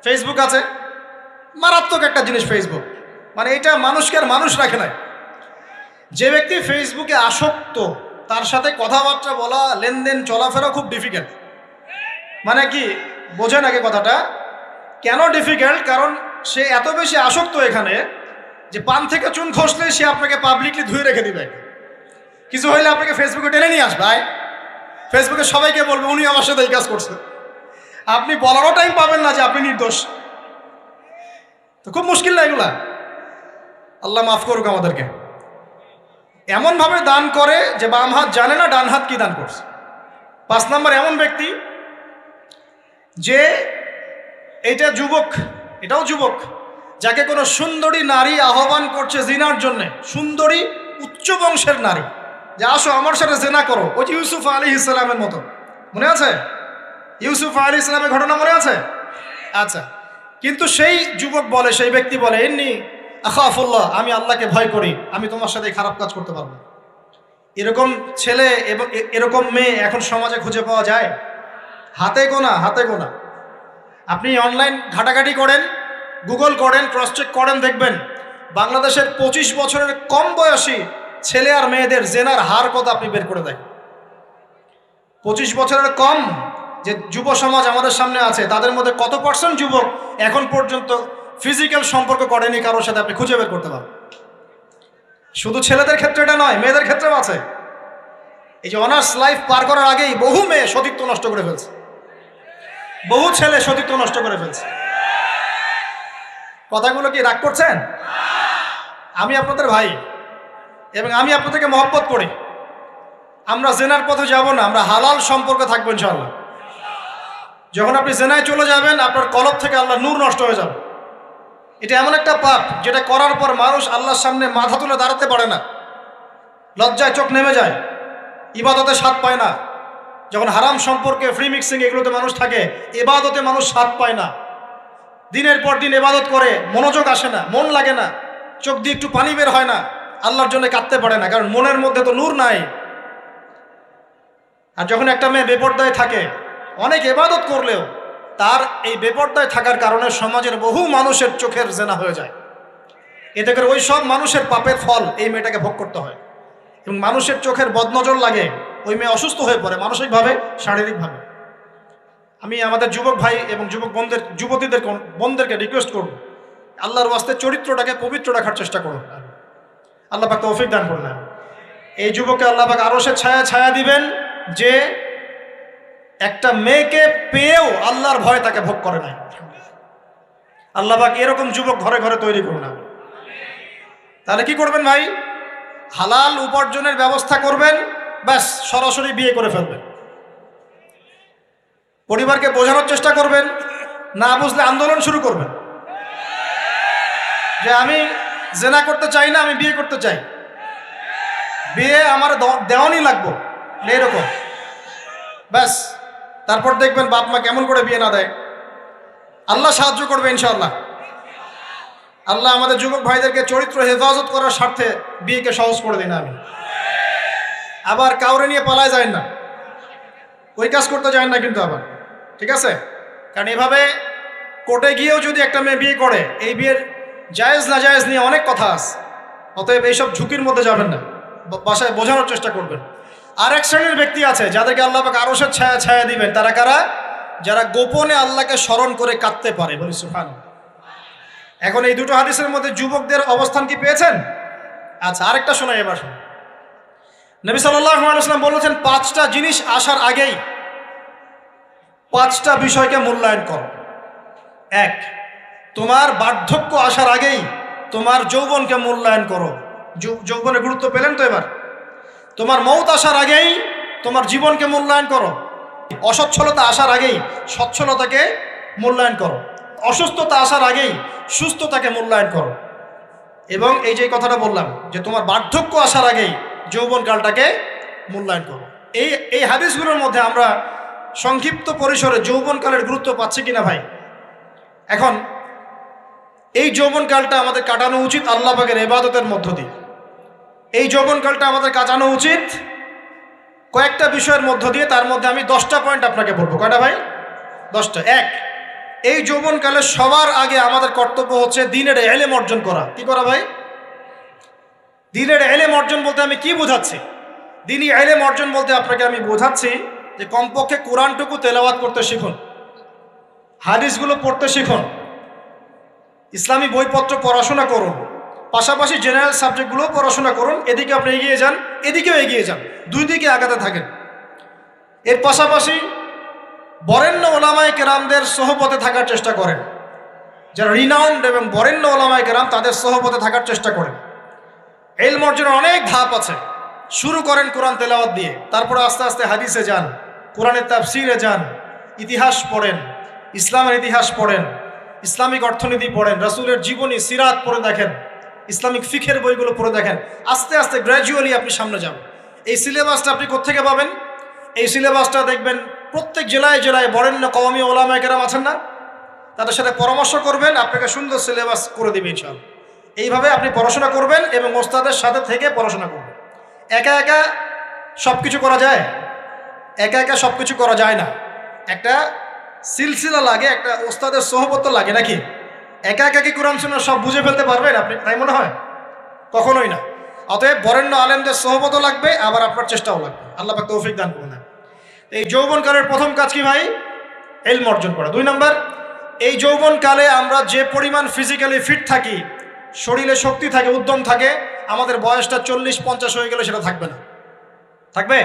ফেসবুক আছে, মারাত্মক একটা জিনিস ফেসবুক, মানে এটা মানুষকে আর মানুষ রাখে না। যে ব্যক্তি ফেসবুকে আসক্ত তার সাথে কথাবার্তা বলা, লেনদেন, চলাফেরা খুব ডিফিকাল্ট। মানে কি বোঝেন আগে কথাটা? কেন ডিফিকাল্ট? কারণ সে এত বেশি আসক্ত এখানে যে পান থেকে চুন খসলে সে আপনাকে পাবলিকলি ধুয়ে রেখে দিবে। কিছু হইলে আপনাকে ফেসবুকে টেনে নিয়ে আসবে, ফেসবুকে সবাইকে বলবে উনি আমার সাথে এই কাজ করছে। আপনি বলারও টাইম পাবেন না যে আপনি নির্দোষ। তো খুব মুশকিল না এগুলা। আল্লাহ মাফ করুক আমাদেরকে। এমনভাবে দান করে যে বাম হাত জানে না ডান হাত কি দান করছে। 5 নাম্বার এমন ব্যক্তি যে এইটা যুবক, এটাও যুবক, যাকে কোনো সুন্দরী নারী আহ্বান করছে জিনার জন্যে, সুন্দরী উচ্চ বংশের নারী, যে আসো আমার সাথে জেনা করো। ওই যে ইউসুফ আলাইহিস সালামের মতো, মনে আছে? ইউসুফ আলাইহিস সালামের ঘটনা মনে আছে? আচ্ছা, কিন্তু সেই যুবক বলে, সেই ব্যক্তি বলে ইন্নী আখাফুল্লাহ, আমি আল্লাহকে ভয় করি, আমি তোমার সাথে খারাপ কাজ করতে পারবো। এরকম ছেলে এবং এরকম মেয়ে এখন সমাজে খুঁজে পাওয়া যায়? হাতে গোনা, হাতে গোনা। আপনি অনলাইন ঘাটাঘাটি করেন, গুগল করেন, ক্রস চেক করেন, দেখবেন বাংলাদেশের 25 বছরের কম বয়সী ছেলে আর মেয়েদের জেনার হার কত আপনি বের করে দেন। 25 বছরের কম যে যুব সমাজ আমাদের সামনে আছে তাদের মধ্যে কত % যুবক এখন পর্যন্ত ফিজিক্যাল সম্পর্ক করেনি কারোর সাথে, আপনি খুঁজে বের করতে পারবেন। শুধু ছেলেদের ক্ষেত্রে এটা নয়, মেয়েদের ক্ষেত্রেও আছে। এই যে অনার্স লাইফ পার করার আগেই বহু মেয়ে সতীত্ব নষ্ট করে ফেলছে, বহু ছেলে সতীত্ব নষ্ট করে ফেলছে। কথাগুলো কি রাগ করছেন? আমি আপনাদের ভাই এবং আমি আপনাদেরকে মহব্বত করি। আমরা জেনার পথে যাব না, আমরা হালাল সম্পর্কে থাকবো ইনশাআল্লাহ। যখন আপনি জেনায় চলে যাবেন আপনার কলব থেকে আল্লাহর নূর নষ্ট হয়ে যাবে। এটা এমন একটা পাপ যেটা করার পর মানুষ আল্লাহর সামনে মাথা তুলে দাঁড়াতে পারে না, লজ্জায় চোখ নেমে যায়, ইবাদতে স্বাদ পায় না। যখন হারাম সম্পর্কে, ফ্রি মিক্সিং, এগুলোতে মানুষ থাকে, ইবাদতে মানুষ স্বাদ পায় না। দিনের পর দিন ইবাদত করে মনোযোগ আসে না, মন লাগে না, চোখ দিয়ে একটু পানি বের হয় না, আল্লাহর জন্য কাঁদতে পারে না, কারণ মনের মধ্যে তো নূর নাই। আর যখন একটা মেয়ে বেপরদায় থাকে, অনেক ইবাদত করলেও তার এই বেপরদায় থাকার কারণে সমাজের বহু মানুষের চোখের জেনা হয়ে যায়। এতে করে ওই সব মানুষের পাপের ফল এই মেয়েটাকে ভোগ করতে হয় এবং মানুষের চোখের বদনজর লাগে, ওই মেয়ে অসুস্থ হয়ে পড়ে মানসিকভাবে, শারীরিকভাবে। আমি আমাদের যুবক ভাই এবং যুবতীদের বোনদেরকে রিকোয়েস্ট করব, আল্লাহর ওয়াস্তে চরিত্রটাকে পবিত্র রাখার চেষ্টা করুন। আল্লাহ পাক তৌফিক দান করুন। এই যুবককে আল্লাহ পাক আরশের ছায়া ছায়া দিবেন যে একটা মেয়েকে পেয়েও আল্লাহর ভয় তাকে ভোগ করে নাই। আল্লাহ পাক এরকম যুবক ঘরে ঘরে তৈরি করুন। তাহলে কি করবেন ভাই? হালাল উপার্জনের ব্যবস্থা করবেন, ব্যাস সরাসরি বিয়ে করে ফেলবেন। পরিবারকে বোঝানোর চেষ্টা করবেন, না বুঝলে আন্দোলন শুরু করবেন যে আমি জেনা করতে চাই না, আমি বিয়ে করতে চাই, বিয়ে আমার দেওয়ানি লাগবো, এরকম। ব্যাস তারপর দেখবেন বাপ মা কেমন করে বিয়ে না দেয়। আল্লাহ সাহায্য করবে ইনশাআল্লাহ। আল্লাহ আমাদের যুবক ভাইদেরকে চরিত্র হেফাজত করার স্বার্থে বিয়েকে সহজ করে দিন। আমি আবার কাউরে নিয়ে পালায় যায় না, ওই কাজ করতে যায় না কিন্তু আবার, ঠিক আছে? কারণ এভাবে কোর্টে গিয়েও যদি একটা মেয়ে বিয়ে করে, এই বিয়ের জায়েজ না জায়েজ নিয়ে অনেক কথা আছে। অতএব এইসব ঝুঁকির মধ্যে যাবেন না, বাসায় বোঝানোর চেষ্টা করবেন। আর এক শ্রেণীর ব্যক্তি আছে যাদেরকে আল্লাহ পাক আরশের ছায়া ছায়া দিবেন। তারা কারা? যারা গোপনে আল্লাহকে স্মরণ করে কাঁদতে পারে। বলি সুবহানাল্লাহ। এখন এই দুটো হাদিসের মধ্যে যুবকদের অবস্থান কি পেয়েছেন? আচ্ছা, আরেকটা শোনাই এবার। নবী সাল্লাল্লাহু আলাইহি ওয়াসাল্লাম বলেছেন 5টা জিনিস আসার আগেই 5টা বিষয়কে মূল্যায়ন করো। 1, তোমার বার্ধক্য আসার আগেই তোমার যৌবনকে মূল্যায়ন করো। যৌবনের গুরুত্ব পেলেন তো এবার? তোমার মৌত আসার আগেই তোমার জীবনকে মূল্যায়ন করো। অসচ্ছলতা আসার আগেই সচ্ছলতাকে মূল্যায়ন করো। অসুস্থতা আসার আগেই সুস্থতাকে মূল্যায়ন করো। এবং এই যে কথাটা বললাম যে তোমার বার্ধক্য আসার আগেই যৌবনকালটাকে মূল্যায়ন করো। এই হাদিসগুলোর মধ্যে আমরা সংক্ষিপ্ত পরিসরে যৌবনকালের গুরুত্ব পাচ্ছি কিনা ভাই? এখন এই যৌবনকালটা আমাদের কাটানো উচিত আল্লাহ পাকের ইবাদতের মধ্য দিয়ে। এই যৌবনকালটা আমাদের কাটানো উচিত কয়েকটা বিষয়ের মধ্য দিয়ে। তার মধ্যে আমি 10টা পয়েন্ট আপনাকে বলবো। কয়টা ভাই? 10টা। 1, এই যৌবনকালে সবার আগে আমাদের কর্তব্য হচ্ছে দ্বীনের ইলম অর্জন করা। কি করা ভাই? দ্বীনের ইলম অর্জন বলতে আমি কি বোঝাচ্ছি? দ্বীনি ইলম অর্জন বলতে আপনাকে আমি বোঝাচ্ছি যে কমপক্ষে কোরআনটুকু তেলাওয়াত করতে শিখুন, হাদিসগুলো পড়তে শিখুন, ইসলামী বইপত্র পড়াশোনা করুন, পাশাপাশি জেনারেল সাবজেক্টগুলোও পড়াশোনা করুন। এদিকে আপনি এগিয়ে যান, এদিকেও এগিয়ে যান, দুই দিকে আগাতে থাকেন। এর পাশাপাশি বরেণ্য ওলামায়ে কেরামদের সোহবতে থাকার চেষ্টা করেন। যারা রিনাউন্ড এবং বরেণ্য ওলামায়ে কেরাম, তাদের সোহবতে থাকার চেষ্টা করেন। ইলম অর্জনের অনেক ধাপ আছে। শুরু করেন কোরআন তেলাওয়াত দিয়ে, তারপরে আস্তে আস্তে হাদিসে যান, কোরআনের তাফসিরে যান, ইতিহাস পড়েন, ইসলামের ইতিহাস পড়েন, ইসলামিক অর্থনীতি পড়েন, রাসূলের জীবনী সিরাত পড়ে দেখেন, ইসলামিক ফিখের বইগুলো পড়ে দেখেন। আস্তে আস্তে গ্র্যাজুয়ালি আপনি সামনে যান। এই সিলেবাসটা আপনি কোত্থেকে পাবেন? এই সিলেবাসটা দেখবেন প্রত্যেক জেলায় জেলায় বরেণ্য কওমি ওলামায়ে কেরাম আছেন না, তাদের সাথে পরামর্শ করবেন, আপনাকে সুন্দর সিলেবাস করে দেবে ইনশাআল্লাহ। এইভাবে আপনি পড়াশোনা করবেন এবং ওস্তাদের সাথে থেকে পড়াশোনা করবেন। একা একা সব কিছু করা যায়? একা একা সব কিছু করা যায় না। একটা সিলসিলা লাগে, একটা ওস্তাদের সোহবত লাগে নাকি? একা একা কি কোরআন সুন্নাহ সব বুঝে ফেলতে পারবেন আপনি? তাই মনে হয়? কখনোই না। অতএব বরেণ্য আলেমদের সোহবতও লাগবে, আবার আপনার চেষ্টাও লাগবে। আল্লাহ পাক তৌফিক দান করুন। এই যৌবনকালের প্রথম কাজ কি ভাই? ইলম অর্জন করা। 2 নম্বর, এই যৌবনকালে আমরা যে পরিমাণ ফিজিক্যালি ফিট থাকি, শরীরে শক্তি থাকে, উদ্যম থাকে, আমাদের বয়সটা 40-50 হয়ে গেলে সেটা থাকবে না। থাকবে?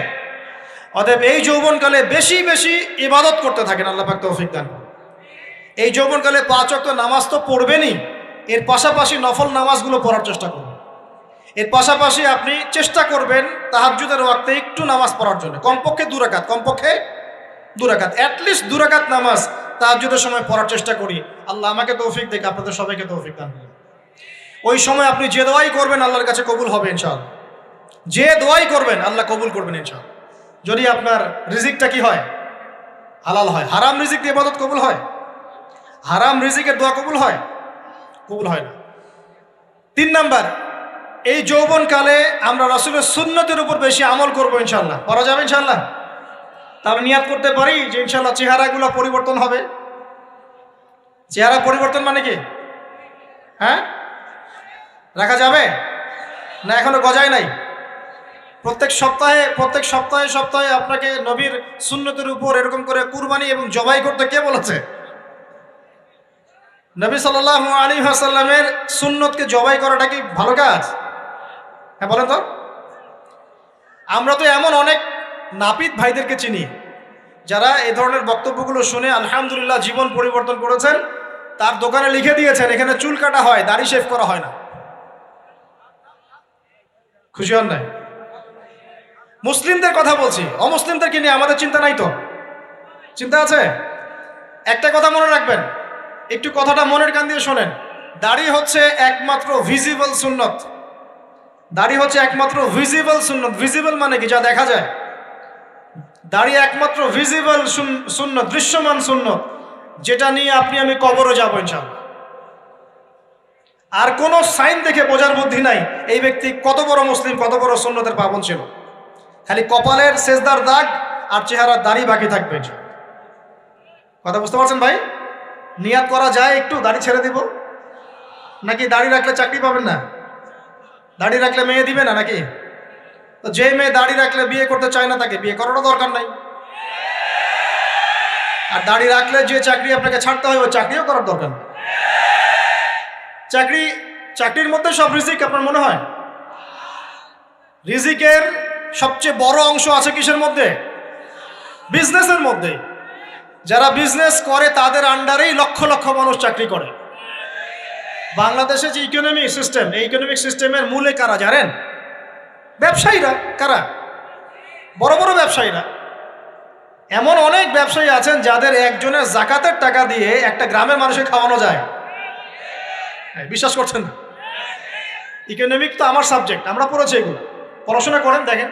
অতএব এই যৌবনকালে বেশি বেশি ইবাদত করতে থাকেন। আল্লাহ পাক তৌফিক দান করুন। এই যৌবনকালে 5 ওয়াক্ত নামাজ তো পড়বেনই, এর পাশাপাশি নফল নামাজগুলো পড়ার চেষ্টা করবেন। এর পাশাপাশি আপনি চেষ্টা করবেন তাহাজ্জুদের ওয়াক্তে একটু নামাজ পড়ার জন্য, কমপক্ষে 2 রাকাত, কমপক্ষে 2 রাকাত, অ্যাটলিস্ট 2 রাকাত নামাজ তাহাজ্জুদের সময় পড়ার চেষ্টা করি। আল্লাহ আমাকে তৌফিক দেখ, আপনাদের সবাইকে তৌফিক দান করুন। ওই সময় আপনি যে দোয়াই করবেন আল্লাহর কাছে কবুল হবে ইনশাআল্লাহ। যে দোয়াই করবেন আল্লাহ কবুল করবেন ইনশাআল্লাহ। যদি আপনার রিজিকটা কি হয়? হালাল হয়। হারাম রিজিক দিয়ে ইবাদত কবুল হয়? হারাম রিজিকের দোয়া কবুল হয়? কবুল হয় না। 3 নাম্বার, এই যৌবনকালে আমরা রাসূলের সুন্নতের উপর বেশি আমল করব ইনশাআল্লাহ। করা যাবে ইনশাআল্লাহ? তাহলে নিয়াত করতে পারি যে ইনশাআল্লাহ চেহারাগুলো পরিবর্তন হবে। চেহারা পরিবর্তন মানে কি? হ্যাঁ, রাখা যাবে না? এখনো গজায় নাই। প্রত্যেক সপ্তাহে আপনাকে নবীর সুন্নতের উপর এরকম করে কুরবানি এবং জবাই করতে কে বলেছে? নবী সাল্লাল্লাহু আলাইহি ওয়াসাল্লামের সুন্নতকে জবাই করাটা কি ভালো কাজ? হ্যাঁ বলেন তো। আমরা তো এমন অনেক নাপিত ভাইদেরকে চিনি যারা এই ধরনের বক্তব্যগুলো শুনে আলহামদুলিল্লাহ জীবন পরিবর্তন করেছেন। তার দোকানে লিখে দিয়েছেন এখানে চুল কাটা হয়, দাড়ি শেভ করা হয় না। খুশি হন নাই? মুসলিমদের কথা বলছি, অমুসলিমদেরকে নিয়ে আমাদের চিন্তা নাই তো? চিন্তা আছে। একটা কথা মনে রাখবেন, একটু কথাটা মনের কান দিয়ে শোনেন। দাড়ি হচ্ছে একমাত্র ভিজিবল সুন্নত। দাড়ি হচ্ছে একমাত্র ভিজিবল সুন্নত। ভিজিবল মানে কি? যা দেখা যায়। দাড়ি একমাত্র ভিজিবল সুন্নত, দৃশ্যমান সুন্নত, যেটা নিয়ে আপনি আমি কবরে যাব ইনশাআল্লাহ। আর কোনো সাইন দেখে বোঝার বুদ্ধি নাই এই ব্যক্তি কত বড় মুসলিম, কত বড় সুন্নতের পাবন ছিল। খালি কপালের সেজদার দাগ আর চেহারার দাড়ি বাকি থাকবে। কথা বুঝতে পারছেন ভাই? নিয়াত করা যায় একটু দাড়ি ছেড়ে দিব, নাকি দাড়ি রাখলে চাকরি পাবেন না? দাড়ি রাখলে মেয়ে দিবে না নাকি? তো তো যে মেয়ে দাড়ি রাখলে বিয়ে করতে চায় না তাকে বিয়ে করারও দরকার নাই। আর দাড়ি রাখলে যে চাকরি আপনাকে ছাড়তে হয় ওই চাকরিও করার দরকার নেই। চাকরির মধ্যে সব রিজিক আপনার মনে হয়? রিজিকের সবচেয়ে বড় অংশ আছে কিসের মধ্যে? বিজনেসের মধ্যে। যারা বিজনেস করে তাদের আন্ডারেই লক্ষ লক্ষ মানুষ চাকরি করে। বাংলাদেশে যে ইকোনমিক সিস্টেম, এই ইকোনমিক সিস্টেমের মূলে কারা জানেন? ব্যবসায়ীরা। কারা? বড় বড় ব্যবসায়ীরা। এমন অনেক ব্যবসায়ী আছেন যাদের একজনের জাকাতের টাকা দিয়ে একটা গ্রামের মানুষকে খাওয়ানো যায়। বিশ্বাস করছেন না? ইকোনমিক তো আমার সাবজেক্ট, আমরা পড়েছি এগুলো, পড়াশোনা করেন দেখেন।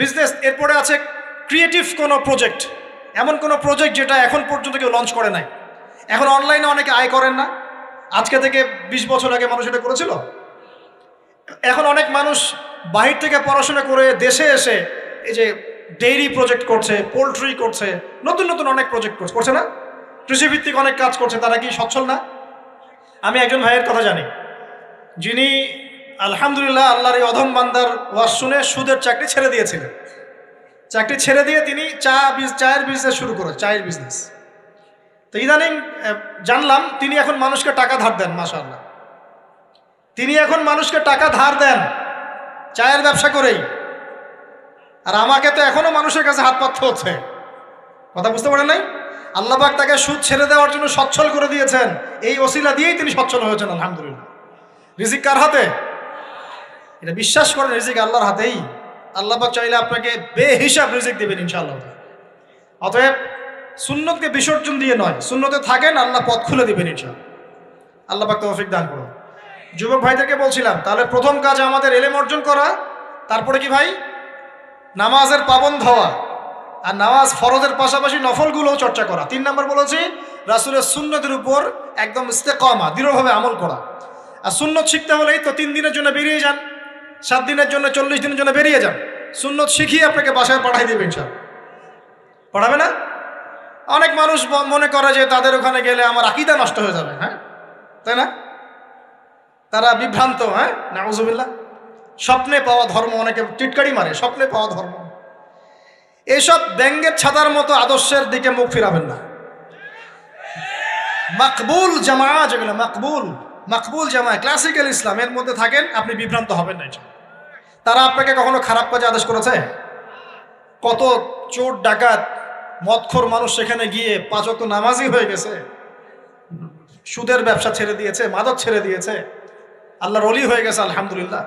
বিজনেস, এরপরে আছে ক্রিয়েটিভ কোনো প্রজেক্ট, এমন কোনো প্রজেক্ট যেটা এখন পর্যন্ত কেউ লঞ্চ করে নাই। এখন অনলাইনে অনেকে আয় করেন না, আজকে থেকে 20 বছর আগে মানুষ এটা করেছিল। এখন অনেক মানুষ বাহির থেকে পড়াশোনা করে দেশে এসে এই যে ডেইরি প্রজেক্ট করছে, পোলট্রি করছে, নতুন নতুন অনেক প্রজেক্ট করছে না? কৃষিভিত্তিক অনেক কাজ করছে। তারা কি সচ্ছল না? আমি একজন ভাইয়ের কথা জানি, যিনি আলহামদুলিল্লাহ আল্লাহর এই অধম বান্দার ওয়াজ শুনে সুদের চাকরি ছেড়ে দিয়েছিলেন। চাকরি ছেড়ে দিয়ে তিনি চায়ের বিজনেস শুরু করে, চায়ের বিজনেস। তো ইদানিং জানলাম তিনি এখন মানুষকে টাকা ধার দেন। মাশাআল্লাহ, তিনি এখন মানুষকে টাকা ধার দেন চায়ের ব্যবসা করেই। আর আমাকে তো এখনো মানুষের কাছে হাত পাততে হচ্ছে। কথা বুঝতে পারেন নাই? আল্লাহ পাক তাকে সুদ ছেড়ে দেওয়ার জন্য সচ্ছল করে দিয়েছেন। এই ওসিলা দিয়েই তিনি সচ্ছল হয়েছেন আলহামদুলিল্লাহ। রিজিক কার হাতে? এটা বিশ্বাস করেন, রিজিক আল্লাহর হাতেই। আল্লাহ পাক চাইলে আপনাকে বেহিসাব রিজিক দেবেন ইনশাআল্লাহ। অতএব সুন্নতকে বিসর্জন দিয়ে নয়, সুন্নতে থাকেন, আল্লাহ পথ খুলে দিবেন ইনশাআল্লাহ। আল্লাহ পাক তৌফিক দান করুন। যুবক ভাইদেরকে বলছিলাম, তাহলে প্রথম কাজ আমাদের ইলম অর্জন করা, তারপরে কি ভাই? নামাজের পাবন্দ হওয়া, আর নামাজ ফরজের পাশাপাশি নফলগুলোও চর্চা করা। 3 নম্বর বলেছি রাসূলের সুন্নতের উপর একদম ইস্তেকামা, দৃঢ়ভাবে আমল করা। আর সুন্নত শিখতে হলেই তো 3 দিনের জন্য বেরিয়ে যান, 7 দিনের জন্য, 40 দিনের জন্য বেরিয়ে যান। সুন্নত শিখিয়ে আপনাকে বাসায় পাঠাই দেবে ইনশাআল্লাহ। পড়াবে না? অনেক মানুষ মনে করে যে তাদের ওখানে গেলে আমার আকীদা নষ্ট হয়ে যাবে। হ্যাঁ, তাই না? তারা বিভ্রান্ত। হ্যাঁ, নাউজুবিল্লাহ। স্বপ্নে পাওয়া ধর্ম, অনেকে টিটকারি মারে, স্বপ্নে পাওয়া ধর্ম। এইসব ব্যঙ্গের ছাতার মতো আদর্শের দিকে মুখ ফিরাবেন না। মাকবুল জামা, যেগুলো মাকবুল জামা, ক্লাসিক্যাল ইসলামের মধ্যে থাকেন, আপনি বিভ্রান্ত হবেন না। তারা আপনাকে কখনো খারাপ কাজে আদেশ করেছে? কত চোর ডাকাত মদখোর মানুষ সেখানে গিয়ে 5 ওয়াক্ত নামাজি হয়ে গেছে, সুদের ব্যবসা ছেড়ে দিয়েছে, মাদক ছেড়ে দিয়েছে, আল্লাহর ওলি হয়ে গেছে আলহামদুলিল্লাহ।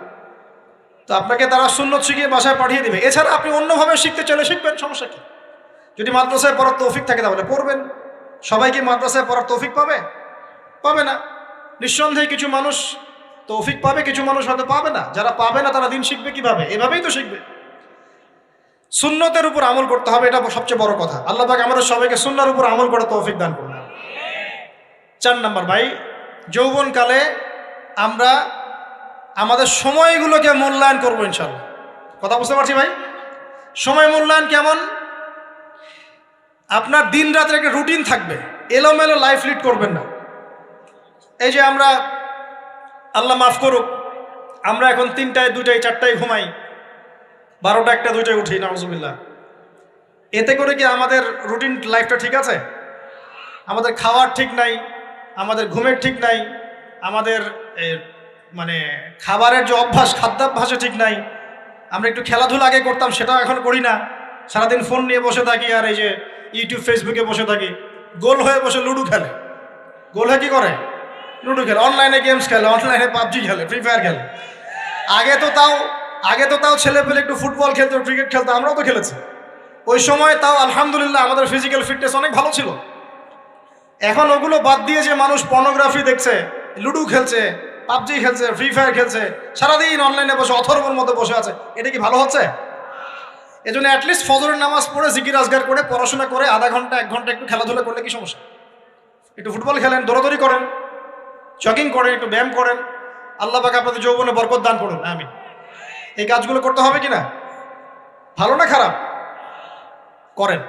তো আপনাকে তারা সুন্নত শিখিয়ে বাসায় পাঠিয়ে দিবে। এছাড়া আপনি অন্যভাবে শিখতে চলে শিখবেন, সমস্যা কি? যদি মাদ্রাসায় পড়ার তৌফিক থাকে তাহলে পড়বেন। সবাই কি মাদ্রাসায় পড়ার তৌফিক পাবে? পাবে না। নিঃসন্দেহে কিছু মানুষ তৌফিক পাবে, কিছু মানুষ হয়তো পাবে না। যারা পাবে না তারা দিন শিখবে কিভাবে? এভাবেই তো শিখবে। সুন্নতের উপর আমল করতে হবে, এটা সবচেয়ে বড় কথা। আল্লাহ পাক আমাদের সবাইকে সুন্নাহর উপর আমল করে তৌফিক দান করুন। 4 নম্বর ভাই, যৌবনকালে আমরা আমাদের সময়গুলোকে মূল্যায়ন করবো ইনশাআল্লাহ। কথা বুঝতে পারছি ভাই? সময় মূল্যায়ন কেমন? আপনার দিন রাতের একটা রুটিন থাকবে, এলোমেলো লাইফ লিড করবেন না। এই যে আমরা, আল্লাহ মাফ করুক, আমরা এখন 3টায় 2টায় 4টায় ঘুমাই, 12টা 1টা 2টায় উঠি, নাউজুবিল্লাহ। এতে করে কি আমাদের রুটিন লাইফটা ঠিক আছে? আমাদের খাওয়ার ঠিক নাই, আমাদের ঘুমের ঠিক নাই, আমাদের মানে খাবারের যে অভ্যাস, খাদ্যাভ্যাসে ঠিক নাই। আমরা একটু খেলাধুলা আগে করতাম, সেটাও এখন করি না। সারাদিন ফোন নিয়ে বসে থাকি, আর এই যে ইউটিউব ফেসবুকে বসে থাকি। গোল হয়ে বসে লুডো খেলে। গোল হয়ে কি করে? লুডো খেলে, অনলাইনে গেমস খেলে, অনলাইনে পাবজি খেলে, ফ্রি ফায়ার খেলে। আগে তো তাও ছেলে পেলে একটু ফুটবল খেলতো, ক্রিকেট খেলতো, আমরাও তো খেলেছি। ওই সময় তাও আলহামদুলিল্লাহ আমাদের ফিজিক্যাল ফিটনেস অনেক ভালো ছিল। এখন ওগুলো বাদ দিয়ে যে মানুষ পর্নোগ্রাফি দেখছে, লুডো খেলছে, পাবজি খেলছে, ফ্রি ফায়ার খেলছে, সারাদিন অনলাইনে বসে অথর্বর মধ্যে বসে আছে, এটা কি ভালো হচ্ছে? এজন্য অ্যাটলিস্ট ফজরের নামাজ পড়ে জিকির আজগার করে পড়াশোনা করে আধা ঘন্টা 1 ঘন্টা একটু খেলাধুলা করলে কি সমস্যা? একটু ফুটবল খেলেন, দৌড়াদৌড়ি করেন, জগিং করেন, একটু ব্যায়াম করেন। আল্লাহ পাক আপনাদের যৌবনে বরকত দান করুন, আমিন। এই কাজগুলো করতে হবে কিনা? ভালো না খারাপ? করেন।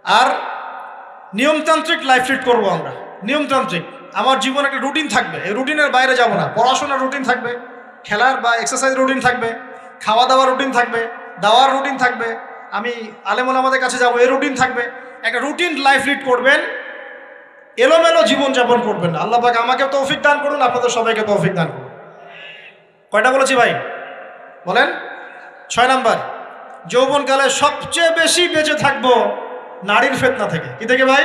আর নিয়মতান্ত্রিক লাইফ লিড করবো আমরা। নিয়মতান্ত্রিক, আমার জীবনে একটা রুটিন থাকবে, এই রুটিনের বাইরে যাব না। পড়াশোনার রুটিন থাকবে, খেলার বা এক্সারসাইজ রুটিন থাকবে, খাওয়া দাওয়ার রুটিন থাকবে, দাওয়ার রুটিন থাকবে, আমি আলেমুল আমাদের কাছে যাবো, এই রুটিন থাকবে। একটা রুটিন লাইফ লিড করবেন, এলোমেলো জীবনযাপন করবেন না। আল্লাহ পাক আমাকে তৌফিক দান করুন, আপনাদের সবাইকে তৌফিক দান করুন। কয়টা বলেছি ভাই বলেন? 6 নাম্বার, যৌবনকালে সবচেয়ে বেশি বেঁচে থাকবো নারীর ফিতনা থেকে। কি থেকে ভাই?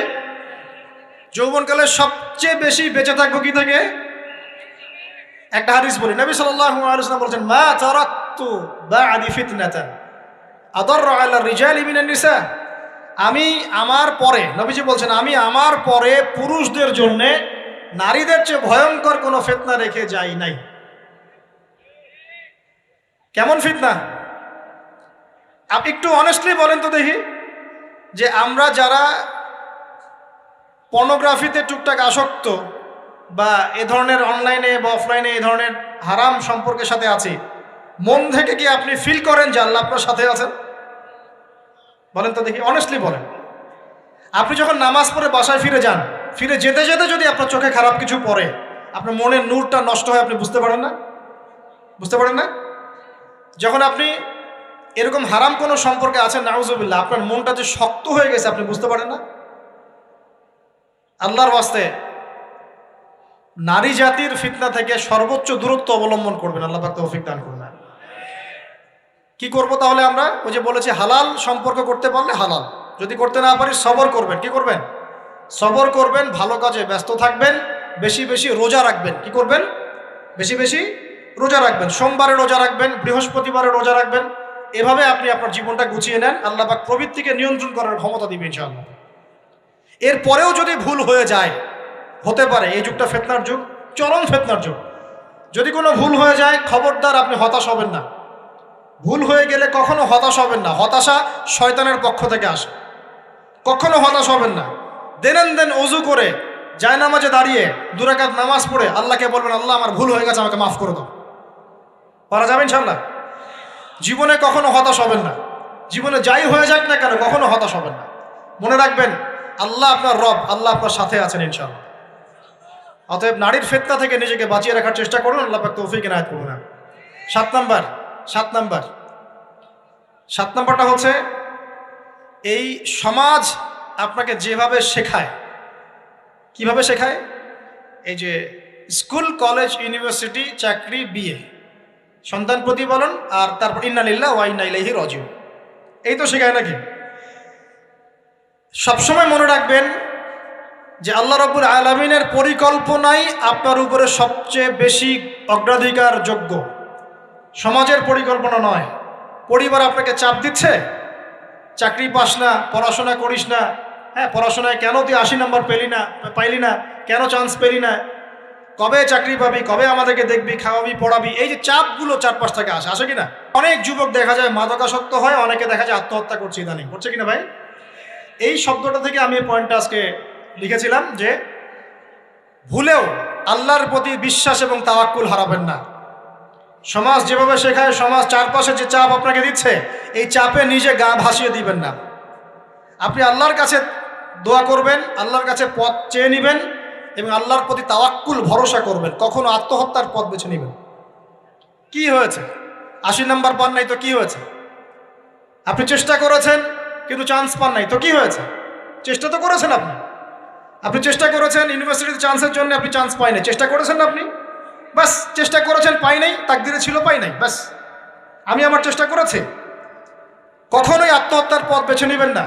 যৌবনকালে সবচেয়ে বেশি বেঁচে থাকবো কি থেকে? একটা হাদিস বলি, নবী সাল্লাল্লাহু আলাইহি ওয়াসাল্লাম বলেছেন, মা তারাকতু বা'দি ফিতনাতান আদাররু আলা রিজালি মিনান নিসা। আমি আমার পরে, নবীজি বলছেন, আমি আমার পরে পুরুষদের জন্য নারীদের চেয়ে ভয়ঙ্কর কোনো ফিতনা রেখে যাই নাই। কেমন ফিতনা? আপনি একটু অনেস্টলি বলেন তো দেখি, যে আমরা যারা পর্নোগ্রাফিতে টুকটাক আসক্ত বা এ ধরনের অনলাইনে বা অফলাইনে এই ধরনের হারাম সম্পর্কের সাথে আছি, মন থেকে কি আপনি ফিল করেন যে আল্লাহ আপনার সাথে আছেন? বলেন তো দেখি, অনেস্টলি বলেন। আপনি যখন নামাজ পড়ে বাসায় ফিরে যান, ফিরে যেতে যেতে যদি আপনার চোখে খারাপ কিছু পড়ে, আপনার মনের নূরটা নষ্ট হয়, আপনি বুঝতে পারেন না? বুঝতে পারেন না? যখন আপনি এরকম হারাম কোনো সম্পর্কে আছেন, নাউজুবিল্লাহ, আপনার মনটা যে শক্ত হয়ে গেছে, আপনি বুঝতে পারেন না? আল্লাহর ওয়াস্তে নারী জাতির ফিতনা থেকে সর্বোচ্চ দূরত্ব অবলম্বন করবেন। আল্লাহ পাক তৌফিক দান করুন। কি করব তাহলে আমরা? ওই যে বলেছি, হালাল সম্পর্ক করতে পারলে হালাল, যদি করতে না পারি সবর করবেন। কি করবেন? সবর করবেন, ভালো কাজে ব্যস্ত থাকবেন, বেশি বেশি রোজা রাখবেন। কি করবেন? বেশি বেশি রোজা রাখবেন, সোমবারে রোজা রাখবেন, বৃহস্পতিবারে রোজা রাখবেন। এভাবে আপনি আপনার জীবনটা গুছিয়ে নেন, আল্লাহ পাক প্রবৃত্তিকে নিয়ন্ত্রণ করার ক্ষমতা দিবেন ইনশাআল্লাহ। এরপরেও যদি ভুল হয়ে যায়, হতে পারে এই যুগটা ফিতনার যুগ, চরম ফিতনার যুগ। যদি কোনো ভুল হয়ে যায়, খবরদার আপনি হতাশ হবেন না। ভুল হয়ে গেলে কখনো হতাশ হবেন না, হতাশা শয়তানের পক্ষ থেকে আসে। কখনো হতাশ হবেন না। দেন ওযু করে জায়নামাজে দাঁড়িয়ে 2 রাকাত নামাজ পড়ে আল্লাহকে বলবেন, আল্লাহ আমার ভুল হয়ে গেছে, আমাকে মাফ করে দাও। পারা যাবে ইনশাআল্লাহ। জীবনে কখনো হতাশ হবেন না। জীবনে যাই হয়ে যাক না কেন, কখনো হতাশ হবেন না। মনে রাখবেন, আল্লাহ আপনার রব, আল্লাহ আপনার সাথে আছেন ইনশাআল্লাহ। অতএব নারীর ফিতনা থেকে নিজেকে বাঁচিয়ে রাখার চেষ্টা করুন, আল্লাহ পাক তৌফিক এনায়েত করুন। 7 নাম্বারটা হচ্ছে, এই সমাজ আপনাকে যেভাবে শেখায়, কিভাবে শেখায়? এই যে স্কুল, কলেজ, ইউনিভার্সিটি, চাকরি, বিয়ে, সন্তান প্রতিপালন, আর তারপর ইন্না লিল্লাহি ওয়া ইন্না ইলাইহি রাজিউন, এই তো শেখায় নাকি? সবসময় মনে রাখবেন যে আল্লাহ রাব্বুল আলামিনের পরিকল্পনাই আপনার উপরে সবচেয়ে বেশি অগ্রাধিকার যোগ্য, সমাজের পরিকল্পনা নয়। পরিবার আপনাকে চাপ দিচ্ছে, চাকরি পাস না, পড়াশোনা করিস না, হ্যাঁ পড়াশোনায় কেন তুই 80 নাম্বার পাইলি না, কেন চান্স পেলি না, কবে চাকরি পাবি, কবে আমাদেরকে দেখবি, খাওয়াবি, পড়াবি, এই যে চাপগুলো চারপাশ থেকে আসে কিনা? অনেক যুবক দেখা যায় মাদকাসক্ত হয়, অনেকে দেখা যায় আত্মহত্যা করছে ইদানিং, করছে কিনা ভাই? এই শব্দটা থেকে আমি এই পয়েন্টটা আজকে লিখেছিলাম যে ভুলেও আল্লাহর প্রতি বিশ্বাস এবং তাওয়াক্কুল হারাবেন না। সমাজ যেভাবে শেখায়, সমাজ চারপাশে যে চাপ আপনাকে দিচ্ছে, এই চাপে নিজে গা ভাসিয়ে দিবেন না। আপনি আল্লাহর কাছে দোয়া করবেন, আল্লাহর কাছে পথ চেয়ে নেবেন এবং আল্লাহর প্রতি তাওয়াক্কুল ভরসা করবেন। কখনো আত্মহত্যার পথ বেছে নেবেন। কি হয়েছে? 80 নাম্বার পান নাই তো কি হয়েছে? আপনি চেষ্টা করেছেন কিন্তু চান্স পান নাই তো কি হয়েছে? চেষ্টা তো করেছেন আপনি চেষ্টা করেছেন ইউনিভার্সিটিতে চান্সের জন্য, আপনি চান্স পাই নাই, চেষ্টা করেছেন না আপনি? বাস, চেষ্টা করেছেন, পাই নাই, তাকদিরে ছিল পাই নাই, বাস। আমি আমার চেষ্টা করেছি। কখনোই আত্মহত্যার পথ বেছে নেবেন না।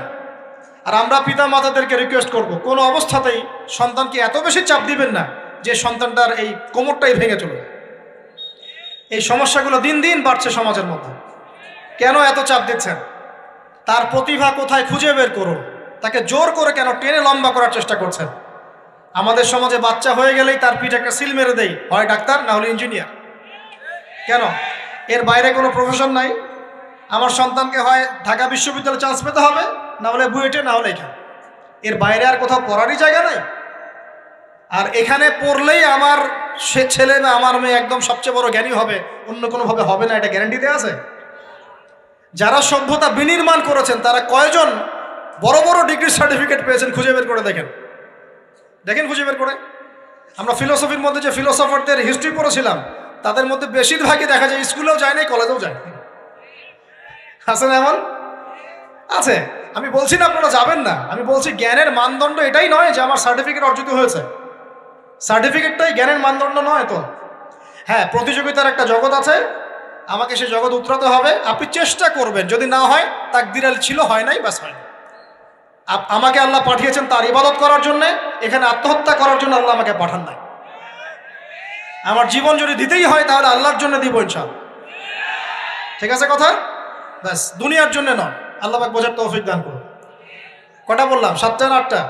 আর আমরা পিতা মাতাদেরকে রিকোয়েস্ট করব, কোনো অবস্থাতেই সন্তানকে এত বেশি চাপ দিবেন না যে সন্তানটার এই কোমরটাই ভেঙে চলে। এই সমস্যাগুলো দিন দিন বাড়ছে সমাজের মধ্যে। কেন এত চাপ দিচ্ছেন? তার প্রতিভা কোথায় খুঁজে বের করুন। তাকে জোর করে কেন টেনে লম্বা করার চেষ্টা করছেন? আমাদের সমাজে বাচ্চা হয়ে গেলেই তার পিঠে একটা সিল মেরে দেয়, হয় ডাক্তার না হলে ইঞ্জিনিয়ার। কেন? এর বাইরে কোনো প্রফেশন নাই। আমার সন্তানকে হয় ঢাকা বিশ্ববিদ্যালয়ে চান্স পেতে হবে, না হলে বুয়েটে, না হলে এখানে। এর বাইরে আর কোথাও পড়ারই জায়গা নাই। আর এখানে পড়লেই আমার সে ছেলে বা আমার মেয়ে একদম সবচেয়ে বড় জ্ঞানী হবে, অন্য কোনোভাবে হবে না, এটা গ্যারান্টি দেওয়া আছে? যারা সভ্যতা বিনির্মাণ করেছেন তারা কয়জন বড় বড় ডিগ্রি সার্টিফিকেট পেয়েছেন খুঁজে বের করে দেখেন খুঁজে বের করে। আমরা ফিলোসফির মধ্যে যে ফিলোসফারদের হিস্ট্রি পড়েছিলাম, তাদের মধ্যে বেশিরভাগই দেখা যায় স্কুলেও যায় নাই, কলেজেও যায়। আছে না এমন? আছে। আমি বলছি না আপনারা যাবেন না, আমি বলছি জ্ঞানের মানদণ্ড এটাই নয় যে আমার সার্টিফিকেট অর্জিত হয়েছে, সার্টিফিকেটটাই জ্ঞানের মানদণ্ড নয় তো। হ্যাঁ, প্রতিযোগিতার একটা জগৎ আছে, আমাকে সে জগৎ উতরাতে হবে। আপনি চেষ্টা করবেন, যদি না হয় তাকদিরাল ছিল, হয় নাই, বাস হয় না। আমাকে আল্লাহ পাঠিয়েছেন তার ইবাদত করার জন্য, এখানে আত্মহত্যা করার জন্য আল্লাহ আমাকে পাঠান নাই। আমার জীবন যদি দিতেই হয় তাহলে আল্লাহর জন্য দিব ইনশাআল্লাহ। ঠিক আছে কথা? ব্যাস, দুনিয়ার জন্য নয়। আল্লাহ পাক বোঝার তৌফিক দান করুন। কটা বললাম? 7টা না 8টা?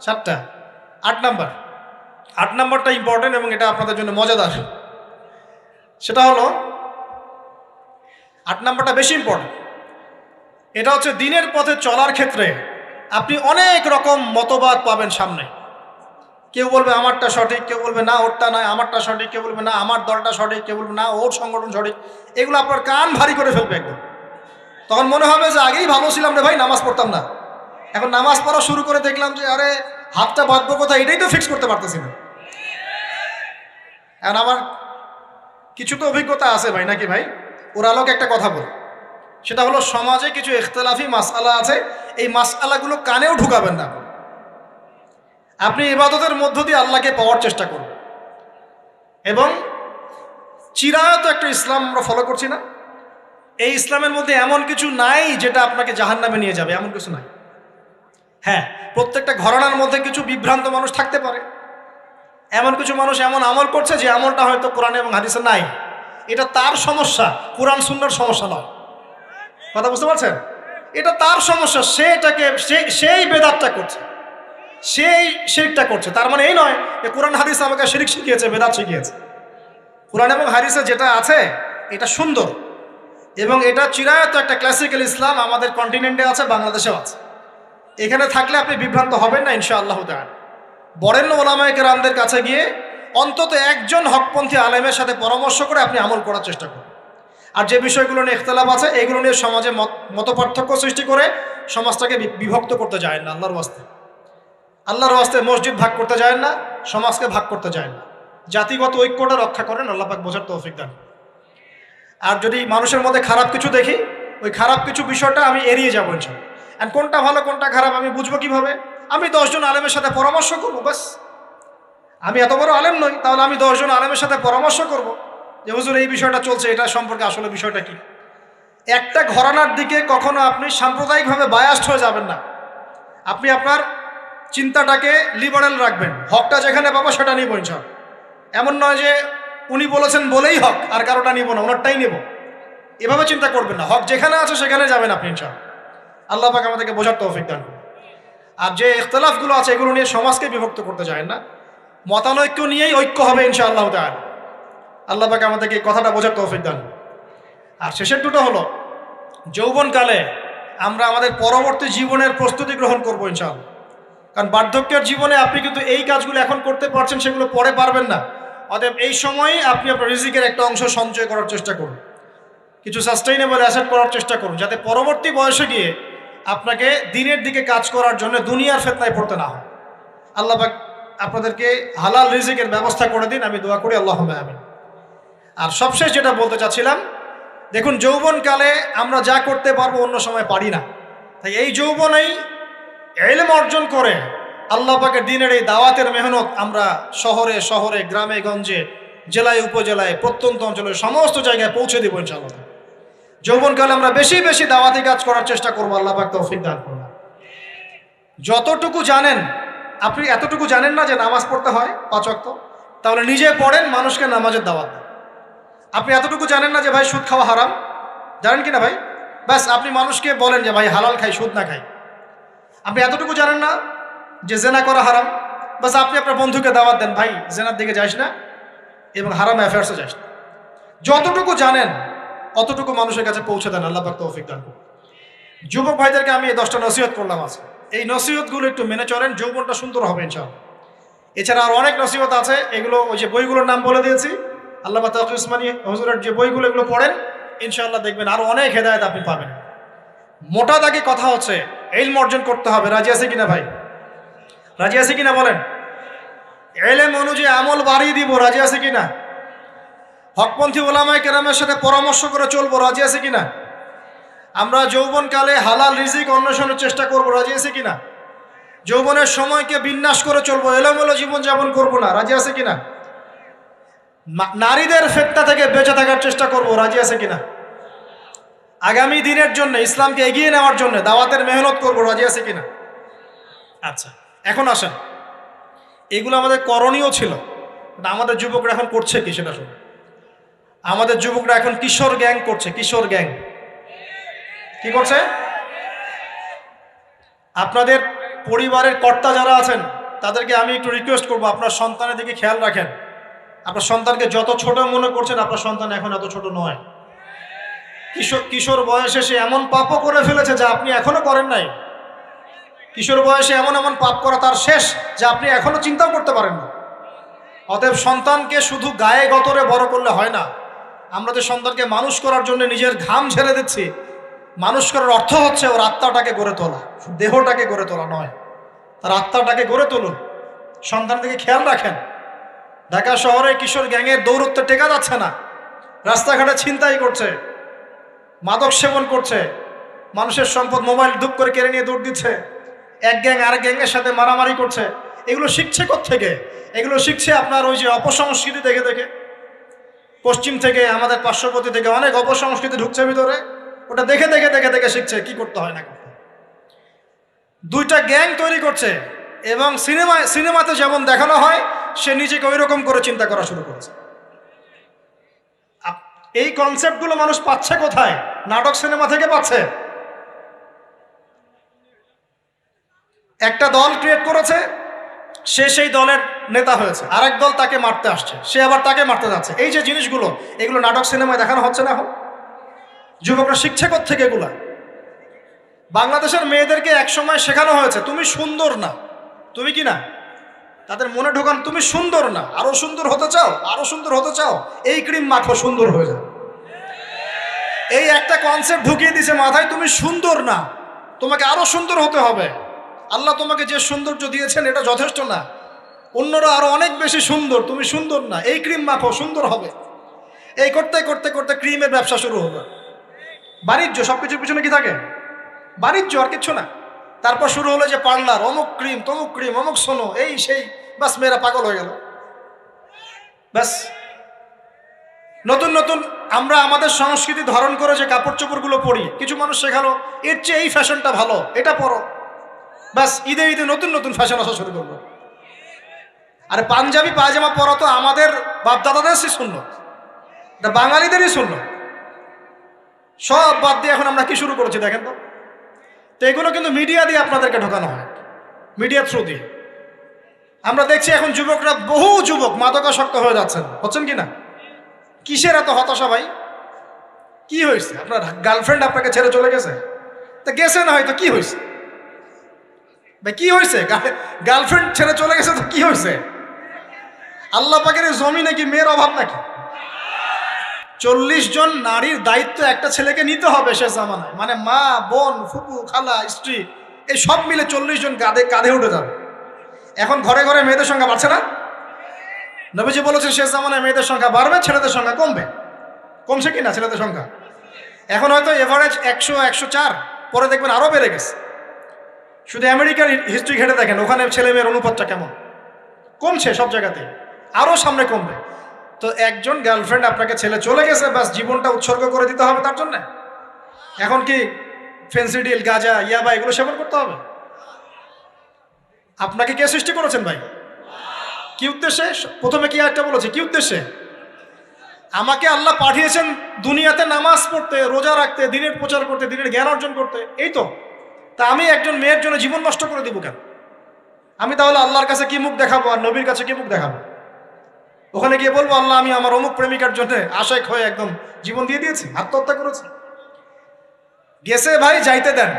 7টা। 8 নাম্বারটা ইম্পর্টেন্ট এবং এটা আপনাদের জন্য মজাদার। সেটা হলো 8 নাম্বারটা বেশি ইম্পর্টেন্ট। এটা হচ্ছে দিনের পথে চলার ক্ষেত্রে আপনি অনেক রকম মতবাদ পাবেন সামনে। কেউ বলবে আমারটা সঠিক, কেউ বলবে না ওরটা নয়, আমারটা সঠিক, কেউ বলবে না আমার দলটা সঠিক, কেউ বলবে না ওর সংগঠন সঠিক। এগুলো আপনার কান ভারী করে ফেলবে একদম। তখন মনে হবে যে আগেই ভালো ছিলাম রে ভাই, নামাজ পড়তাম না, এখন নামাজ পড়া শুরু করে দেখলাম যে আরে হাতটা বাঁধবো কোথায় এটাই তো ফিক্স করতে পারতেছি না। এখন আমার কিছু তো অভিজ্ঞতা আছে ভাই, নাকি ভাই? ওর আলোকে একটা কথা বল, সেটা হলো সমাজে কিছু ইখতিলাফি মাসআলা আছে, এই মাসআলাগুলো কানেও ঢুকাবেন না। আপনি ইবাদতের মধ্য দিয়ে আল্লাহকে পাওয়ার চেষ্টা করুন। এবং চিরায়ত একটা ইসলাম আমরা ফলো করছি না, এই ইসলামের মধ্যে এমন কিছু নাই যেটা আপনাকে জাহান্নামে নিয়ে যাবে, এমন কিছু নাই। হ্যাঁ, প্রত্যেকটা ঘরানার মধ্যে কিছু বিভ্রান্ত মানুষ থাকতে পারে, এমন কিছু মানুষ এমন আমল করছে যে আমলটা হয়তো কোরআন এবং হাদিসে নাই। এটা তার সমস্যা, কোরআন সুন্নাহর সমস্যা নয়। কথা বুঝতে পারছেন? এটা তার সমস্যা, সে এটাকে সেই বেদাতটা করছে, সেই শিরকটা করছে। তার মানে এই নয় যে কোরআন হাদিস আমাকে শিরক শিখিয়েছে, বেদাত শিখিয়েছে। কোরআন এবং হাদিসে যেটা আছে এটা সুন্দর, এবং এটা চিরায়ত একটা ক্লাসিক্যাল ইসলাম আমাদের কন্টিনেন্টে আছে, বাংলাদেশেও আছে। এখানে থাকলে আপনি বিভ্রান্ত হবেন না ইনশাআল্লাহ তাআলা। বরেণ্য ওলামায়ে কেরামদের কাছে গিয়ে অন্তত একজন হকপন্থী আলেমের সাথে পরামর্শ করে আপনি আমল করার চেষ্টা করুন। আর যে বিষয়গুলো নিয়ে ইখতিলাফ আছে এইগুলো নিয়ে সমাজে মতপার্থক্য সৃষ্টি করে সমাজটাকে বিভক্ত করতে যায় না। আল্লাহর ওয়াস্তে মসজিদ ভাগ করতে যায় না, সমাজকে ভাগ করতে যায় না। জাতিগত ঐক্যটা রক্ষা করেন, আল্লাহ পাক বোঝার তৌফিক দান। আর যদি মানুষের মধ্যে খারাপ কিছু দেখি, ওই খারাপ কিছু বিষয়টা আমি এড়িয়ে যাবো ইনশাআল্লাহ। আর কোনটা ভালো কোনটা খারাপ আমি বুঝবো কিভাবে? আমি 10 জন আলেমের সাথে পরামর্শ করবো, বাস। আমি এত বড় আলেম নই, তাহলে আমি 10 জন আলেমের সাথে পরামর্শ করব যে হুজুর এই বিষয়টা চলছে, এটা সম্পর্কে আসলে বিষয়টা কি। একটা ঘরানার দিকে কখনো আপনি সাম্প্রদায়িকভাবে বায়াসড হয়ে যাবেন না। আপনি আপনার চিন্তাটাকে লিবারেল রাখবেন, হকটা যেখানে পাবো সেটা নিব ইনশাআল্লাহ। এমন নয় যে উনি বলেছেন বলেই হক আর কারোটা নিব না, ওনারটাই নেব, এভাবে চিন্তা করবেন না। হক যেখানে আছে সেখানে যাবেন আপনি ইনশাআল্লাহ। আল্লাহ পাক আমাদেরকে বোঝার তৌফিক দান করুন। আর যে ইখতিলাফগুলো আছে এগুলো নিয়ে সমাজকে বিভক্ত করতে যায় না, মতানৈক্য নিয়েই ঐক্য হবে ইনশাআল্লাহ তাআলা। আল্লাহ পাক আমাদেরকে এই কথাটা বোঝার তৌফিক দান। আর শেষের দুটো হলো যৌবনকালে আমরা আমাদের পরবর্তী জীবনের প্রস্তুতি গ্রহণ করবো ইনশাআল্লাহ। কারণ বার্ধক্যের জীবনে আপনি কিন্তু এই কাজগুলো এখন করতে পারছেন, সেগুলো পরে পারবেন না। অতএব এই সময়ে আপনি আপনার রিজিকের একটা অংশ সঞ্চয় করার চেষ্টা করুন, কিছু সাস্টেইনেবল অ্যাসেট করার চেষ্টা করুন, যাতে পরবর্তী বয়সে গিয়ে আপনাকে দিনের দিকে কাজ করার জন্য দুনিয়ার ফিতনায় পড়তে না হয়। আল্লাহ পাক আপনাদেরকে হালাল রিজিকের ব্যবস্থা করে দিন, আমি দোয়া করি আল্লাহুম্মা আমিন। আর সবশেষ যেটা বলতে চাচ্ছিলাম, দেখুন যৌবনকালে আমরা যা করতে পারবো অন্য সময় পারি না। তাই এই যৌবনেই ইলম অর্জন করে আল্লাহ পাকের দিনের এই দাওয়াতের মেহনত আমরা শহরে শহরে, গ্রামে গঞ্জে, জেলায় উপজেলায়, প্রত্যন্ত অঞ্চলে সমস্ত জায়গায় পৌঁছে দেবো ইনশাআল্লাহ। যৌবনকালে আমরা বেশি বেশি দাওয়াতি কাজ করার চেষ্টা করবো, আল্লাহ পাক তৌফিক দান করুন। যতটুকু জানেন, আপনি এতটুকু জানেন না যে নামাজ পড়তে হয় 5 ওয়াক্ত, তাহলে নিজে পড়েন, মানুষকে নামাজের দাওয়াত দেন। আপনি এতটুকু জানেন না যে ভাই সুদ খাওয়া হারাম, জানেন কি না ভাই? ব্যাস আপনি মানুষকে বলেন যে ভাই হালাল খাই, সুদ না খাই। আপনি এতটুকু জানেন না যে জেনা করা হারাম, বাস আপনি আপনার বন্ধুকে দাওয়াত দেন, ভাই জেনার দিকে যাস না এবং হারাম অ্যাফেয়ার্সে যাস না। যতটুকু জানেন অতটুকু মানুষের কাছে পৌঁছে দেন, আল্লাহ পাক তৌফিক দান করুন। যুবক ভাইদেরকে আমি এই 10টা নসিহত করলাম আছে, এই নসিহতগুলো একটু মেনে চলেন, যৌবনটা সুন্দর হবে ইনশাআল্লাহ। এছাড়া আর অনেক নসিহত আছে, এগুলো ওই যে বইগুলোর নাম বলে দিয়েছি, আল্লামা তাকি উসমানী হুজুরের যে বইগুলো এগুলো পড়েন, ইনশাআল্লাহ দেখবেন আরো অনেক হেদায়েত আপনি পাবেন। মোটা দাগে কথা হচ্ছে ইলম অর্জন করতে হবে। রাজি আছে কিনা ভাই? রাজি আছে কিনা বলেন? ইলম অনুযায়ী আমল বাড়িয়ে দিব, রাজি আছে কিনা? হকপন্থী ওলামায়ে কেরামের সাথে পরামর্শ করে চলবো, রাজি আছে কিনা? আমরা যৌবনকালে হালাল রিজিক অন্বেষণের চেষ্টা করবো, রাজি আছে কিনা? যৌবনের সময়কে বিন্যাস করে চলবো, এলোমেলো জীবনযাপন করবো না, রাজি আছে কিনা? নারীদের ফিতনা থেকে বেঁচে থাকার চেষ্টা করব, রাজি আছে কিনা? আগামী দিনের জন্য, ইসলামকে এগিয়ে নেওয়ার জন্য দাওয়াতের মেহনত করব, রাজি আছে কিনা? আচ্ছা, এখন আসেন, এগুলো আমাদের করণীয় ছিল, আমাদের যুবকরা এখন করছে কি সেটা শুনুন। আমাদের যুবকরা এখন কিশোর গ্যাং করছে। কিশোর গ্যাং কি করছে? আপনাদের পরিবারের কর্তা যারা আছেন তাদেরকে আমি একটু রিকোয়েস্ট করবো, আপনার সন্তানের দিকে খেয়াল রাখেন। আপনার সন্তানকে যত ছোট মনে করছেন, আপনার সন্তান এখন এত ছোট নয়। কিশোর বয়সে সে এমন পাপও করে ফেলেছে যা আপনি এখনো করেন নাই। কিশোর বয়সে এমন এমন পাপ করা তার শেষ যা আপনি এখনো চিন্তাও করতে পারেন না। অতএব সন্তানকে শুধু গায়ে গতরে বড় করলে হয় না। আমরা যে সন্তানকে মানুষ করার জন্য নিজের ঘাম ঝেড়ে দিচ্ছি, মানুষ করার অর্থ হচ্ছে ওর আত্মাটাকে গড়ে তোলা, দেহটাকে গড়ে তোলা নয়, তার আত্মাটাকে গড়ে তুলুন। সন্তান থেকে খেয়াল রাখেন। ঢাকা শহরে কিশোর গ্যাংয়ের দৌরত্বে টেকা যাচ্ছে না। রাস্তাঘাটে ছিনতাই করছে, মাদক সেবন করছে, মানুষের সম্পদ মোবাইল ধুপ করে কেড়ে নিয়ে দৌড় দিচ্ছে, এক গ্যাং আরেক গ্যাংয়ের সাথে মারামারি করছে। এগুলো শিখছে কোত্থেকে? এগুলো শিখছে আপনার ওই যে অপসংস্কৃতি দেখে দেখে। পশ্চিম থেকে, আমাদের পার্শ্ববর্তী থেকে অনেক অপসংস্কৃতি ঢুকছে ভিতরে, ওটা দেখে দেখে দেখে দেখে শিখছে কি করতে হয় না করতে। দুইটা গ্যাং তৈরি করছে এবং সিনেমাতে যেমন দেখানো হয় সে নিজেকে ওই রকম করে চিন্তা করা শুরু করেছে। এই কনসেপ্টগুলো মানুষ পাচ্ছে কোথায়? নাটক সিনেমা থেকে পাচ্ছে। একটা দল ক্রিয়েট করেছে, সে সেই দলের নেতা হয়েছে, আরেক দল তাকে মারতে আসছে, সে আবার তাকে মারতে যাচ্ছে। এই যে জিনিসগুলো, এগুলো নাটক সিনেমায় দেখানো হচ্ছে না এখন? যুবকরা শিখছে কোত্থেকে এগুলা? বাংলাদেশের মেয়েদেরকে একসময় শেখানো হয়েছে তুমি সুন্দর না, তুমি কি না, তাদের মনে ঢোকান তুমি সুন্দর না, আরো সুন্দর হতে চাও, আরো সুন্দর হতে চাও, এই ক্রিম মাখো সুন্দর হয়ে যাও। এই একটা কনসেপ্ট ঢুকিয়ে দিছে মাথায়, তুমি সুন্দর না, তোমাকে আরো সুন্দর হতে হবে। আল্লাহ তোমাকে যে সৌন্দর্য দিয়েছেন এটা যথেষ্ট না, অন্যরা আরো অনেক বেশি সুন্দর, তুমি সুন্দর না, এই ক্রিম মাখো সুন্দর হবে। এই করতে করতে করতে ক্রিমের ব্যবসা শুরু হলো। বাণিজ্য, সবকিছুর পিছনে কি থাকে? বাণিজ্য, আর কিচ্ছু না। তারপর শুরু হলো যে পার্লার, অমুক ক্রিম তমুক ক্রিম, অমুক সোনো, এই সেই, বাস মেয়েরা পাগল হয়ে গেল। ব্যাস নতুন নতুন আমরা আমাদের সংস্কৃতি ধারণ করে যে কাপড় চোপড়গুলো পরি, কিছু মানুষ শেখালো এর চেয়ে এই ফ্যাশনটা ভালো, এটা পরো। ব্যাস ঈদে ঈদে নতুন নতুন ফ্যাশন আসা শুরু করলো। আরে পাঞ্জাবি পায়জামা পরা তো আমাদের বাপদাদাদেরই সুন্নত, এটা বাঙালিদেরই সুন্নত। সব বাদ দিয়ে এখন আমরা কি শুরু করেছি দেখেন তো। তো এগুলো কিন্তু মিডিয়া দিয়ে আপনাদেরকে ঢোকানো হয়, মিডিয়া থ্রু দিয়ে। আমরা দেখছি এখন যুবকরা, বহু যুবক মাদকাসক্ত হয়ে যাচ্ছেন, হচ্ছেন কি না? কিসের এত হতাশা ভাই? কি হয়েছে? আপনার গার্লফ্রেন্ড আপনাকে ছেড়ে চলে গেছে? তা গেছে না হয়তো, কি হয়েছে ভাই? কি হয়েছে? গার্লফ্রেন্ড ছেড়ে চলে গেছে তো কি হয়েছে? আল্লাহ পাকের জমিনে কি মেয়ের অভাব নাকি? 40 জন নারীর দায়িত্ব একটা ছেলেকে নিতে হবে সে জামানায়, মানে মা, বোন, ফুপু, খালা, স্ত্রী, এই সব মিলে 40 জন কাঁধে উঠে যাবে। এখন ঘরে ঘরে মেয়েদের সংখ্যা বাড়ছে না? নবীজি বলেছেন শেষ জামানায় মেয়েদের সংখ্যা বাড়বে, ছেলেদের সংখ্যা কমবে। কমছে কি না ছেলেদের সংখ্যা? এখন হয়তো এভারেজ 100, 104, পরে দেখবেন আরও বেড়ে গেছে। শুধু আমেরিকার হিস্ট্রি ঘেটে দেখেন, ওখানে ছেলে মেয়ের অনুপাতটা কেমন। কমছে সব জায়গাতে, আরও সামনে কমবে। তো একজন গার্লফ্রেন্ড আপনাকে ছেলে চলে গেছে, ব্যাস জীবনটা উৎসর্গ করে দিতে হবে তার জন্যে? এখন কি ফেন্সিডিল, গাঁজা, ইয়াবা এগুলো সেবন করতে হবে? আপনাকে কে সৃষ্টি করেছেন ভাই? কি উদ্দেশ্যে? প্রথমে কি একটা বলেছে, কি উদ্দেশ্যে? আমাকে আল্লাহ পাঠিয়েছেন দুনিয়াতে নামাজ পড়তে, রোজা রাখতে, দিনের প্রচার করতে, দিনের জ্ঞান অর্জন করতে, এই তো। তা আমি একজন মেয়ের জন্য জীবন নষ্ট করে দিব কেন? আমি তাহলে আল্লাহর কাছে কি মুখ দেখাবো আর নবীর কাছে কি মুখ দেখাবো? ওখানে গিয়ে বলবো আল্লাহ আমি আমার অমুক প্রেমিকার জন্য আশেক হয়ে একদম জীবন দিয়ে দিয়েছি, আত্মহত্যা করেছি? গেছে ভাই, যাইতে দেন।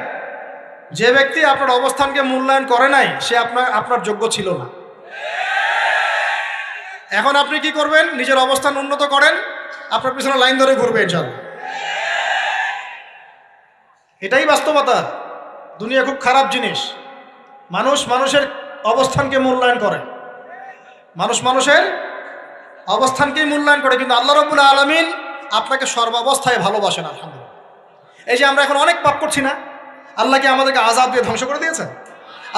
যে ব্যক্তি আপনার অবস্থানকে মূল্যায়ন করে নাই সে আপনার যোগ্য ছিল না। এখন আপনি কি করবেন? নিজের অবস্থান উন্নত করেন, আপনার পিছনে লাইন ধরে ঘুরবে ইনশাআল্লাহ। এটাই বাস্তবতা। দুনিয়া খুব খারাপ জিনিস। মানুষ মানুষের অবস্থানকে মূল্যায়ন করে, মানুষ মানুষের অবস্থানকেই মূল্যায়ন করে, কিন্তু আল্লাহ রাব্বুল আলামিন আপনাকে সর্বাবস্থায় ভালোবাসেন। আলহামদুলিল্লাহ, এই যে আমরা এখন অনেক পাপ করছি না, আল্লাহ কি আমাদেরকে আযাব দিয়ে ধ্বংস করে দিয়েছেন?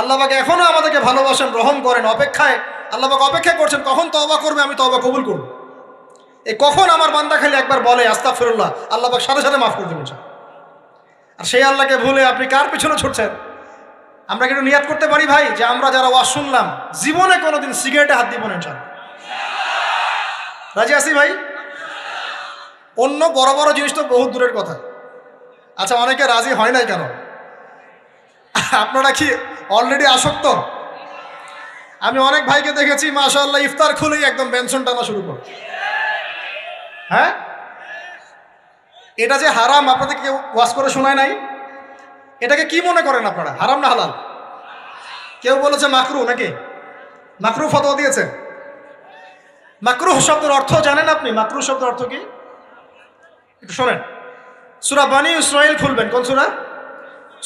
আল্লাহ পাক এখনো আমাদেরকে ভালোবাসেন, রহম করেন, অপেক্ষায় আল্লাহ পাক অপেক্ষা করছেন কখন তওবা করবে, আমি তওবা কবুল করব। এই কখন আমার বান্দা খালি একবার বলে আস্তাগফিরুল্লাহ, আল্লাহ পাক সাথে সাথে মাফ করে দেবেন। আর সেই আল্লাহকে ভুলে আপনি কার পিছনে ছুটছেন? আমরা কিন্তু নিয়াত করতে পারি ভাই যে আমরা যারা ওয়াজ শুনলাম জীবনে কোনোদিন সিগারেটে হাত দিব না ইনশাআল্লাহ। রাজি আছি ভাই? অন্য বড় বড় জিনিস তো বহুত দূরের কথা। আচ্ছা, অনেকে রাজি হয় নাই কেন? আপনারা কি অলরেডি আসক্ত? আমি অনেক ভাইকে দেখেছি মাশাআল্লাহ ইফতার খুলেই একদম বেনসন টানা শুরু করে। হ্যাঁ, এটা যে হারাম আপনাদের কেউ ওয়াজ করে শোনায় নাই? এটাকে কি মনে করেন আপনারা, হারাম না হালাল? কেউ বলেছে মাকরু, নাকি মাকরু ফতোয়া দিয়েছে? মাকরুহ শব্দের অর্থ জানেন আপনি? মাকরুহ শব্দের অর্থ কি একটু শোনেন। সূরা বনী ইসরাইল খুলবেন। কোন সূরা?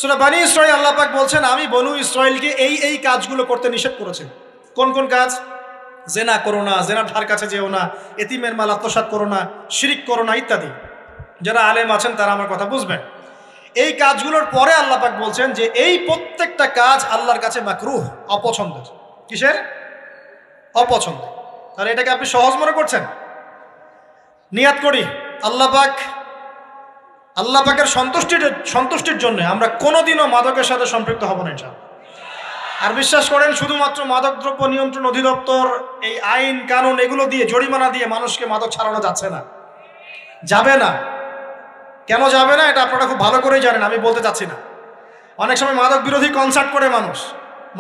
সূরা বনী ইসরাইল। আল্লাহ পাক বলছেন আমি বনু ইসরাইলকে এই কাজগুলো করতে নিষেধ করেছি। কোন কোন কাজ? জেনা করো না, জেনার ধার কাছে যেও না, এতিমের মাল আত্মসাৎ করো না, শিরিক করো না ইত্যাদি। যারা আলেম আছেন তারা আমার কথা বুঝবেন। এই কাজগুলোর পরে আল্লাহ পাক বলছেন যে এই প্রত্যেকটা কাজ আল্লাহর কাছে মাকরুহ, অপছন্দের। কিসের? অপছন্দ। তাহলে এটাকে আপনি সহজ মনে করছেন? নিয়াত করি আল্লাহ পাকের সন্তুষ্টির জন্য আমরা কোনোদিনও মাদকের সাথে সম্পৃক্ত হব না ইনশাআল্লাহ। আর বিশ্বাস করেন, শুধুমাত্র মাদকদ্রব্য নিয়ন্ত্রণ অধিদপ্তর এই আইন কানুন এগুলো দিয়ে, জরিমানা দিয়ে মানুষকে মাদক ছাড়ানো যাচ্ছে না, যাবে না। কেন যাবে না এটা আপনারা খুব ভালো করেই জানেন, আমি বলতে চাচ্ছি না। অনেক সময় মাদক বিরোধী কনসার্ট করে মানুষ,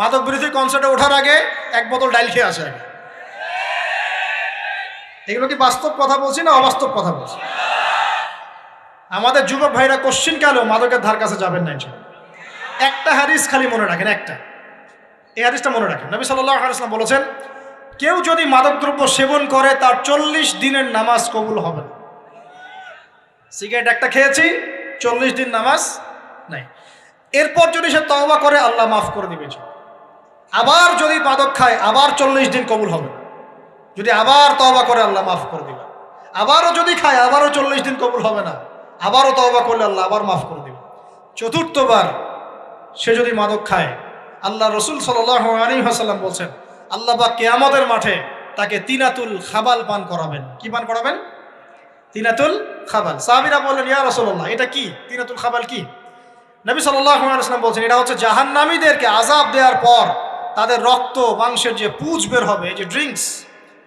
মাদক বিরোধী কনসার্টে ওঠার আগে এক বোতল ডাইল খেয়ে আসে আগে। এগুলো কি বাস্তব কথা বলছি না অবাস্তব কথা বলছি? আমাদের যুবক ভাইরা কোশ্চিন কালেও মাদকের ধার কাছে যাবেন না ইনশাআল্লাহ। একটা হাদিস খালি মনে রাখেন, একটা, এই হাদিসটা মনে রাখেন। নবী সাল্লাল্লাহু আলাইহি ওয়াসাল্লাম বলেছেন কেউ যদি মাদকদ্রব্য সেবন করে তার 40 দিনের নামাজ কবুল হবে না। সিগারেট একটা খেয়েছি, 40 দিন নামাজ নাই। এরপর যদি সে তওবা করে আল্লাহ মাফ করে দিবে। আবার যদি মাদক খায় আবার 40 দিন কবুল হবে না। যদি আবার তওবা করে আল্লাহ মাফ করে দিবে। আবারও যদি খায় আবারও 40 দিন কবুল হবে না। আবারও তওবা করলে আল্লাহ আবার মাফ করে দিবে। চতুর্থবার সে যদি মাদক খায়, আল্লাহ রসুল সাল্লাল্লাহু আলাইহি ওয়াসাল্লাম বলছেন আল্লাহ পাক কিয়ামতের মাঠে তাকে তিনাতুল খাবাল পান করাবেন। কি পান করাবেন? তিনাতুল খাবাল। সাহাবীরা বললেন ইয়া রাসূলুল্লাহ এটা কি? তিনাতুল খাবাল কি? নবী সাল্লাল্লাহু আলাইহি ওয়াসাল্লাম বলছেন এটা হচ্ছে জাহান্নামীদেরকে আযাব দেওয়ার পর তাদের রক্ত মাংসের যে পুঁজ বের হবে, এই যে ড্রিঙ্কস,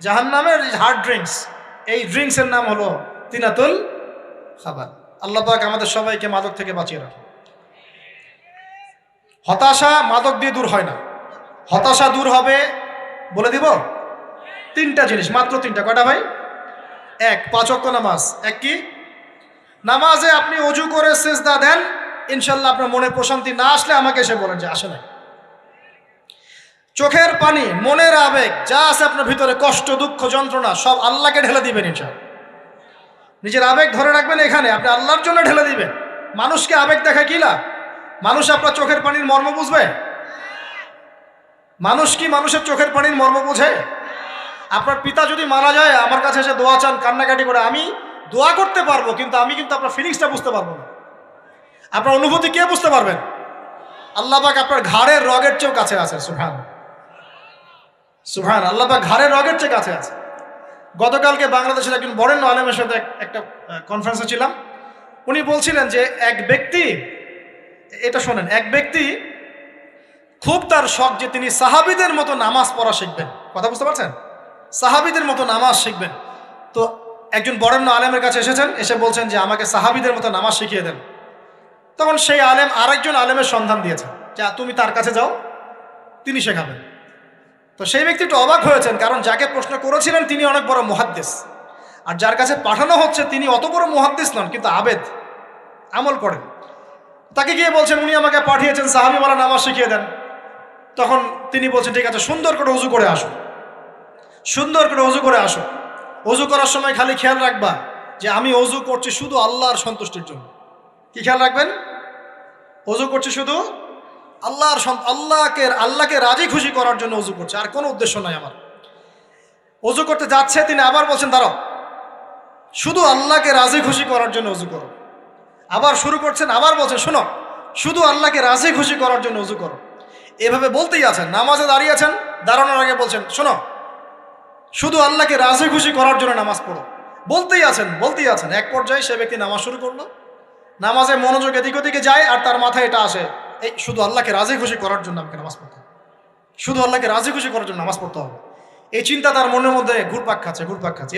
জাহান্নামের হার্ড ড্রিঙ্কস, এই ড্রিঙ্কসের নাম হলো তিনাতুল খাবাল। আল্লাহ পাক আমাদের সবাইকে মাদক থেকে বাঁচিয়ে রাখুন। হতাশা মাদক দিয়ে দূর হয় না। হতাশা দূর হবে, বলে দিব, 3টা জিনিস, মাত্র 3টা। কয়টা ভাই? 1, 5 ওয়াক্ত নামাজ। এক কি? নামাজে আপনি ওযু করে সিজদা দেন, ইনশাআল্লাহ আপনার মনে প্রশান্তি না আসলে আমাকে এসে বলেন যে আসে না। চোখের পানি, মনের আবেগ যা আছে আপনার ভিতরে, কষ্ট, দুঃখ, যন্ত্রণা সব আল্লাহকে ঢেলে দিবেন ইনশাআল্লাহ। নিজের আবেগ ধরে রাখবেন এখানে, আপনি আল্লাহর জন্য ঢেলে দিবেন। মানুষকে আবেগ দেখায় কি লাভ? মানুষ আপনার চোখের পানির মর্ম বুঝবে? মানুষ কি মানুষের চোখের পানির মর্ম বুঝে? আপনার পিতা যদি মারা যায় আমার কাছে এসে দোয়া চান, কান্নাকাটি করে, আমি দোয়া করতে পারবো কিন্তু আমি কিন্তু আপনার ফিলিংসটা বুঝতে পারবো না। আপনার অনুভূতি কে বুঝতে পারবেন? আল্লাহ পাক আপনার ঘাড়ের রগের চেয়েও কাছে আছে। সুবহান আল্লাহ পাক ঘাড়ের রগের চেয়ে কাছে আছে। গতকালকে বাংলাদেশের একজন বরেণ্য আলেমের সাথে একটা কনফারেন্সে ছিলাম। উনি বলছিলেন যে এক ব্যক্তি, এটা শোনেন, এক ব্যক্তি খুব তার শখ যে তিনি সাহাবীদের মতো নামাজ পড়া শিখবেন। কথা বুঝতে পারছেন? সাহাবীদের মতো নামাজ শিখবেন। তো একজন বরেণ্য আলেমের কাছে এসেছেন, এসে বলছেন যে আমাকে সাহাবীদের মতো নামাজ শিখিয়ে দেন। তখন সেই আলেম আরেকজন আলেমের সন্ধান দিয়েছেন যে তুমি তার কাছে যাও, তিনি শেখাবেন। তো সেই ব্যক্তি একটু অবাক হয়েছেন, কারণ যাকে প্রশ্ন করেছিলেন তিনি অনেক বড় মুহাদ্দিস, আর যার কাছে পাঠানো হচ্ছে তিনি অত বড় মুহাদ্দিস নন কিন্তু আবেদ, আমল করেন। তাকে গিয়ে বলছেন উনি আমাকে পাঠিয়েছেন সাহাবীওয়ালা নামাজ শিখিয়ে দেন। তখন তিনি বলছেন ঠিক আছে, সুন্দর করে ওযু করে আসো, সুন্দর করে ওযু করে আসো। ওযু করার সময় খালি খেয়াল রাখবা যে আমি ওযু করছি শুধু আল্লাহর সন্তুষ্টির জন্য। কি খেয়াল রাখবেন? ওযু করছি শুধু আল্লাহকে রাজি খুশি করার জন্য ওযু করছে, আর কোনো উদ্দেশ্য নাই আমার। ওযু করতে যাচ্ছে, তিনি আবার বলছেন দাঁড়াও, শুধু আল্লাহকে রাজি খুশি করার জন্য ওযু করো। আবার শুরু করছেন, আবার বলছেন শোনো শুধু আল্লাহকে রাজি খুশি করার জন্য উজু করো। এভাবে বলতেই আছেন, নামাজে দাঁড়িয়ে আছেন, দাঁড়ানোর আগে বলছেন শোনো শুধু আল্লাহকে রাজি খুশি করার জন্য নামাজ পড়ো। বলতেই আছেন। এক পর্যায়ে সে ব্যক্তি নামাজ শুরু করলো, নামাজে মনোযোগ এদিক ওদিকে যায় আর তার মাথায় এটা আসে, এই শুধু আল্লাহকে রাজি খুশি করার জন্য আমাকে নামাজ পড়তে হবে, শুধু আল্লাহকে রাজি খুশি করার জন্য নামাজ পড়তে হবে। এই চিন্তা তার মনের মধ্যে ঘুরপাক খাচ্ছে।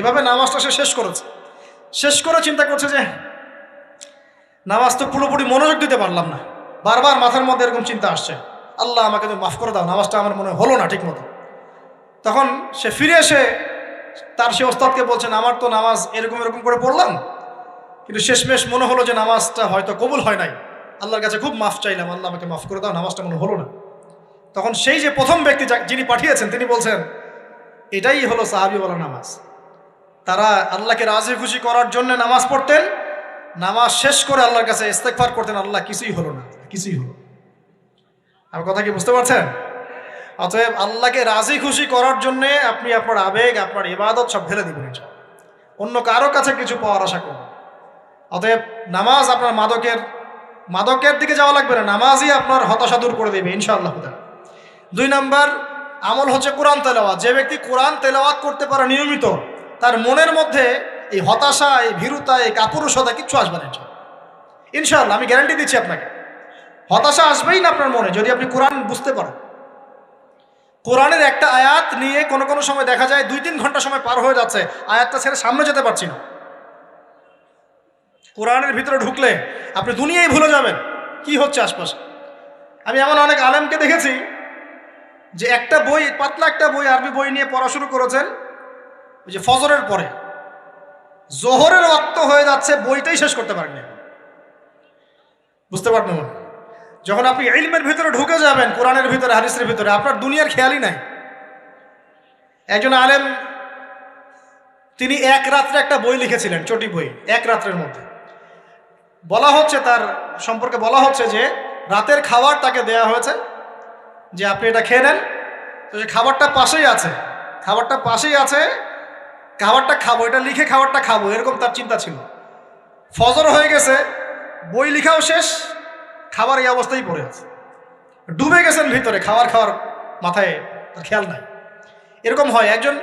এভাবে নামাজটা সে শেষ করে চিন্তা করছে যে নামাজ তো পুরোপুরি মনোযোগ দিতে পারলাম না, বারবার মাথার মধ্যে এরকম চিন্তা আসছে, আল্লাহ আমাকে তো মাফ করে দাও, নামাজটা আমার মনে হলো না ঠিক মতো। তখন সে ফিরে এসে তার সে ওস্তাদকে বলছেন আমার তো নামাজ এরকম করে পড়লাম, কিন্তু শেষমেশ মনে হলো যে নামাজটা হয়তো কবুল হয় নাই, আল্লাহর কাছে খুব মাফ চাইলাম, আল্লাহ আমাকে মাফ করে দাও, নামাজটা মনে হলো না। তখন সেই যে প্রথম ব্যক্তি যিনি পাঠিয়েছেন তিনি বলছেন এটাই হলো সাহাবীওয়ালা নামাজ। তারা আল্লাহকে রাজি খুশি করার জন্য নামাজ পড়তেন, নামাজ শেষ করে আল্লাহর কাছে ইস্তেগফার করতেন, আল্লাহ কিছুই হলো না, কিছুই হলো। আমার কথা কি বুঝতে পারছেন? অতএব আল্লাহকে রাজি খুশি করার জন্যে আপনি আপনার আবেগ, আপনার ইবাদত সব ঢেলে দিবেন, অন্য কারো কাছে কিছু পাওয়ার আশা করবেন। অতএব নামাজ আপনার মাদকের দিকে যাওয়া লাগবে না, নামাজই আপনার হতাশা দূর করে দেবে ইনশাআল্লাহ। 2 নাম্বার আমল হচ্ছে কোরআন তেলাওয়াত। যে ব্যক্তি কোরআন তেলাওয়াত করতে পারে নিয়মিত, তার মনের মধ্যে এই হতাশা, এই ভীরুতা, এই কাপুরুষতা কিচ্ছু আসবে না ইনশাআল্লাহ। আমি গ্যারান্টি দিচ্ছি আপনাকে, হতাশা আসবেই না আপনার মনে যদি আপনি কোরআন বুঝতে পারেন। কোরআনের একটা আয়াত নিয়ে কোনো সময় দেখা যায় 2-3 ঘন্টা সময় পার হয়ে যাচ্ছে, আয়াতটা ছেড়ে সামনে যেতে পারছি না। কোরআনের ভিতরে ঢুকলে আপনি দুনিয়ায় ভুলে যাবেন কি হচ্ছে আশপাশে। আমি এমন অনেক আলেমকে দেখেছি যে একটা বই, পাতলা একটা বই, আরবি বই নিয়ে পড়া শুরু করেছেন, ওই যে ফজরের পরে জোহরের ওয়াক্ত হয়ে যাচ্ছে, বইটাই শেষ করতে পারেননি। বুঝতে পারবেন? যখন আপনি ইলমের ভিতরে ঢুকে যাবেন, কোরআনের ভিতরে, হাদিসের ভিতরে, আপনার দুনিয়ার খেয়ালই নাই। একজন আলেম তিনি এক রাত্রে একটা বই লিখেছিলেন, চটি বই, এক রাত্রের মধ্যে। বলা হচ্ছে তার সম্পর্কে বলা হচ্ছে যে রাতের খাবার তাকে দেয়া হয়েছে যে আপনি এটা খেয়ে নেন। তো যে খাবারটা পাশেই আছে, খাবারটা খাবো, এটা লিখে খাবারটা খাবো, এরকম তার চিন্তা ছিল। ফজর হয়ে গেছে, বই লিখাও শেষ, খাবার এই অবস্থায় পড়ে আছে, ডুবে গেছেন ভিতরে, খাওয়ার মাথায় তার খেয়াল নাই। এরকম হয়। একজন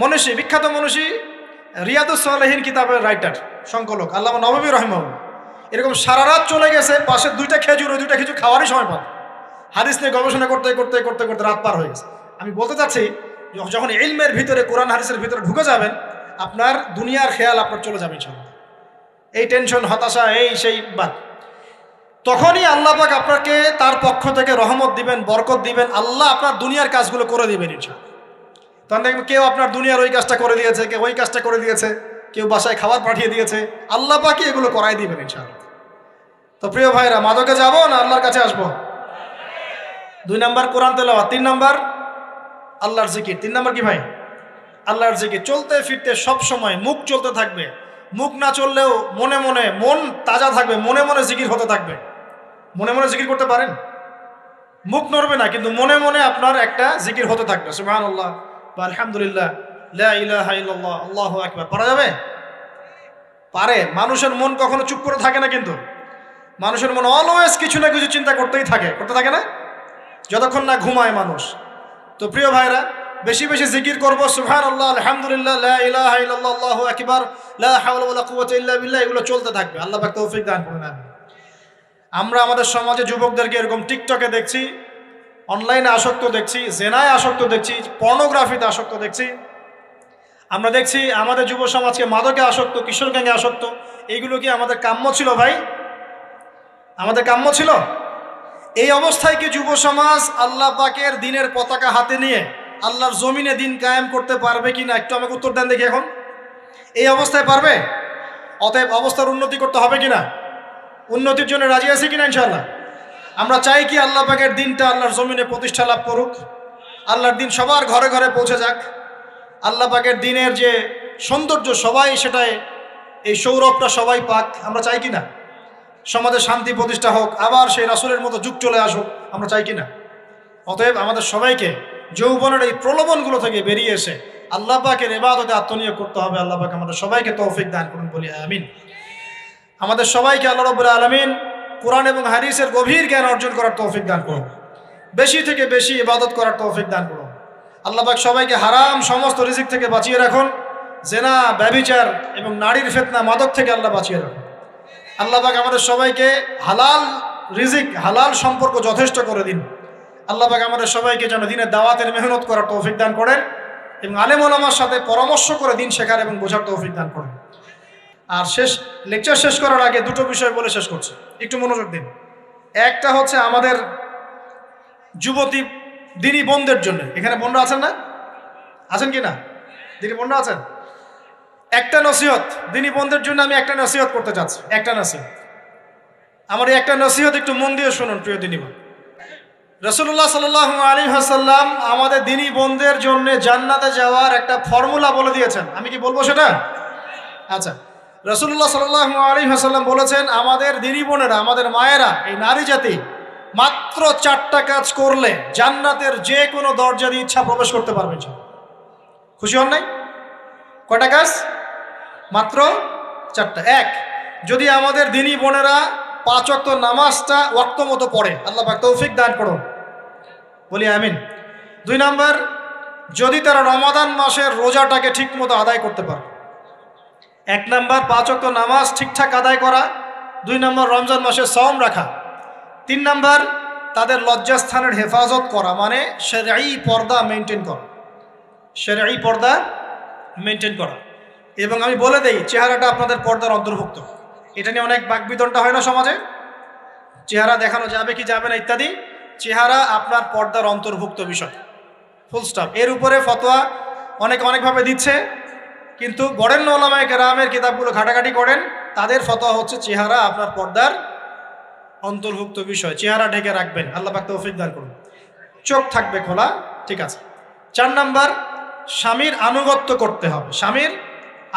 মনীষী, বিখ্যাত মনীষী, রিয়াদুস সালেহীন কিতাবের রাইটার, সংকলক আল্লামা নববী রাহিমাহুল্লাহ, এরকম সারা রাত চলে গেছে, পাশে 2টা খেজুর, ওই 2টা খেজুর খাওয়ারই সময় পান, হাদিস নিয়ে গবেষণা করতে রাত পার হয়ে গেছে। আমি বলতে চাচ্ছি যখন ইলমের ভিতরে, কোরআন হাদিসের ভিতরে ঢুকে যাবেন, আপনার দুনিয়ার খেয়াল আপনার চলে যাবে ইনশাআল্লাহ। এই টেনশন, হতাশা, এই সেই বাদ, তখনই আল্লাহ পাক আপনাকে তার পক্ষ থেকে রহমত দিবেন, বরকত দিবেন, আল্লাহ আপনার দুনিয়ার কাজগুলো করে দিবেন ইনশাআল্লাহ। তখন দেখবেন কেউ আপনার দুনিয়ার ওই কাজটা করে দিয়েছে, কেউ ওই কাজটা করে দিয়েছে, কেউ বাসায় খাবার পাঠিয়ে দিয়েছে, আল্লাহ পাকই এগুলো করাই দিবেন ইনশাআল্লাহ। তো প্রিয় ভাইরা, মাদকে যাবো না আল্লাহর কাছে আসবো? 2 নাম্বার কোরআন তেলাওয়াত, 3 নাম্বার আল্লাহর জিকির। 3 নাম্বার কি ভাই? আল্লাহর জিকির। চলতে ফিরতে সব সময় মুখ চলতে থাকবে, মুখ না চললেও মনে মনে মন তাজা থাকবে, মনে মনে জিকির হতে থাকবে। মনে মনে জিকির করতে পারেন? মুখ নড়বে না, কিন্তু মনে মনে আপনার একটা জিকির হতে থাকবে, সুবহানাল্লাহ বা আলহামদুলিল্লাহ, লা ইলাহা ইল্লাল্লাহ, আল্লাহু আকবার। পারা যাবে? পারে। মানুষের মন কখনো চুপ করে থাকে না, কিন্তু মানুষের মন অলওয়েজ কিছু না কিছু চিন্তা করতে থাকে না, যতক্ষণ না ঘুমায় মানুষ। তো প্রিয় ভাইরা, বেশি বেশি জিকির করবো, সুবহানাল্লাহ, আলহামদুলিল্লাহ, লা ইলাহা ইল্লাল্লাহ, আল্লাহু আকবার, লা হাওলা ওয়ালা কুওয়াতা ইল্লা বিল্লাহ, এগুলো চলতে থাকবে। আল্লাহ পাক তৌফিক দান করুন। আমরা আমাদের সমাজে যুবকদেরকে এরকম টিকটকে দেখছি, অনলাইনে আসক্ত দেখছি, জেনায় আসক্ত দেখছি, পর্নোগ্রাফিতে আসক্ত দেখছি। আমরা দেখছি আমাদের যুব সমাজকে মাদকে আসক্ত, কিশোর গ্যাংয়ে আসক্ত। এইগুলো কি আমাদের কাম্য ছিল ভাই? আমাদের কাম্য ছিল? এই অবস্থায় কি যুব সমাজ আল্লাহ পাকের দিনের পতাকা হাতে নিয়ে আল্লাহর জমিনে দিন কায়েম করতে পারবে কিনা? একটু আমাকে উত্তর দেন দেখি। এখন এই অবস্থায় পারবে? অতএব অবস্থার উন্নতি করতে হবে কিনা? উন্নতির জন্য রাজি আছি কিনা ইনশাআল্লাহ? আমরা চাই কি আল্লাহ পাকের দিনটা আল্লাহর জমিনে প্রতিষ্ঠা লাভ করুক, আল্লাহর দিন সবার ঘরে ঘরে পৌঁছে যাক, আল্লাহ পাকের দিনের যে সৌন্দর্য সবাই সেটাই, এই সৌরভটা সবাই পাক। আমরা চাই কিনা? সমাজে শান্তি প্রতিষ্ঠা হোক, আবার সেই রাসূলের মতো যুগ চলে আসুক, আমরা চাই কিনা? অতএব আমাদের সবাইকে যৌবনের এই প্রলোভনগুলো থেকে বেরিয়ে এসে আল্লাহ পাকের ইবাদতে আত্মনিয়োগ করতে হবে। আল্লাহ পাক আমাদের সবাইকে তৌফিক দান করুন, বলি আমিন। আমাদের সবাইকে আল্লাহ রাব্বুল আলামিন কোরআন এবং হাদিসের গভীর জ্ঞান অর্জন করার তৌফিক দান করুন, বেশি থেকে বেশি ইবাদত করার তৌফিক দান করুন। আল্লাহ পাক সবাইকে হারাম সমস্ত রিজিক থেকে বাঁচিয়ে রাখুন, জেনা, ব্যভিচার এবং নারীর ফিতনা, মাদক থেকে আল্লাহ বাঁচিয়ে রাখুন। আল্লাহ পাক আমাদের সবাইকে হালাল রিজিক, হালাল সম্পর্ক যথেষ্ট করে দিন। আল্লাহ পাক আমাদের সবাইকে যেন দিনের দাওয়াতের মেহনত করার তৌফিক দান করেন এবং আলেম ওলামার সাথে পরামর্শ করে দিন শেখার এবং বোঝার তৌফিক দান করেন। আর লেকচার শেষ করার আগে দুটো বিষয় বলে শেষ করছি, একটু মনোযোগ দিন। একটা হচ্ছে আমাদের যুবতী দিনী বোনদের জন্য, এখানে বোনরা আছেন না? আছেন কি না? দিনী বোনরা আছেন? একটা নসিহত দিনী বোনদের জন্য আমি একটা নসিহত করতে চাচ্ছি, একটা নসিহত। আমার এই একটা নসিহত একটু মন দিয়ে শুনুন প্রিয় দিনী বোন। রাসূলুল্লাহ সাল্লাল্লাহু আলাইহি ওয়াসাল্লাম আমাদের দিনী বোনদের জন্য জান্নাতে যাওয়ার একটা ফর্মুলা বলে দিয়েছেন। আমি কি বলবো সেটা? আচ্ছা, রাসূলুল্লাহ সাল্লাল্লাহু আলাইহি ওয়াসাল্লাম বলেছেন আমাদের দিনী বোনেরা, আমাদের মায়েরা, এই নারী জাতি মাত্র 4টা কাজ করলে জান্নাতের যে কোনো দরজা দিয়ে ইচ্ছা প্রবেশ করতে পারবেন। খুশি হন নাই? কয়টা কাজ? মাত্র 4টা। এক, যদি আমাদের দিনী বোনেরা 5 ওয়াক্ত নামাজটা ওয়াক্ত মতো পড়ে, আল্লাহ পাক তৌফিক দান করুন, বলি আমিন। 2 নাম্বার, যদি তারা রমাদান মাসের রোজাটাকে ঠিক মতো আদায় করতে পারে। 1 নাম্বার 5 ওয়াক্ত নামাজ ঠিকঠাক আদায় করা, 2 নাম্বার রমজান মাসে সওম রাখা, 3 নাম্বার তাদের লজ্জাস্থানের হেফাজত করা, মানে শরঈ পর্দা মেনটেন করা, শরঈ পর্দা মেনটেন করা। এবং আমি বলে দেই, চেহারাটা আপনাদের পর্দার অন্তর্ভুক্ত। এটা নিয়ে অনেক বাকবিতণ্ডা হয় না সমাজে, চেহারা দেখানো যাবে কি যাবে না ইত্যাদি। চেহারা আপনার পর্দার অন্তর্ভুক্ত বিষয়, ফুল স্টপ। এর উপরে ফতোয়া অনেকভাবে দিচ্ছে, কিন্তু বরেণ্য ওলামায়ে কেরামের কিতাবগুলো ঘাটাঘাটি করেন, তাদের ফতোয়া হচ্ছে চেহারা আপনার পর্দার অন্তর্ভুক্ত বিষয়, চেহারা ঢেকে রাখবেন, আল্লাহ পাক তৌফিক দান করুন। চোখ থাকবে খোলা, ঠিক আছে। 4 নাম্বার, স্বামীর আনুগত্য করতে হবে। স্বামীর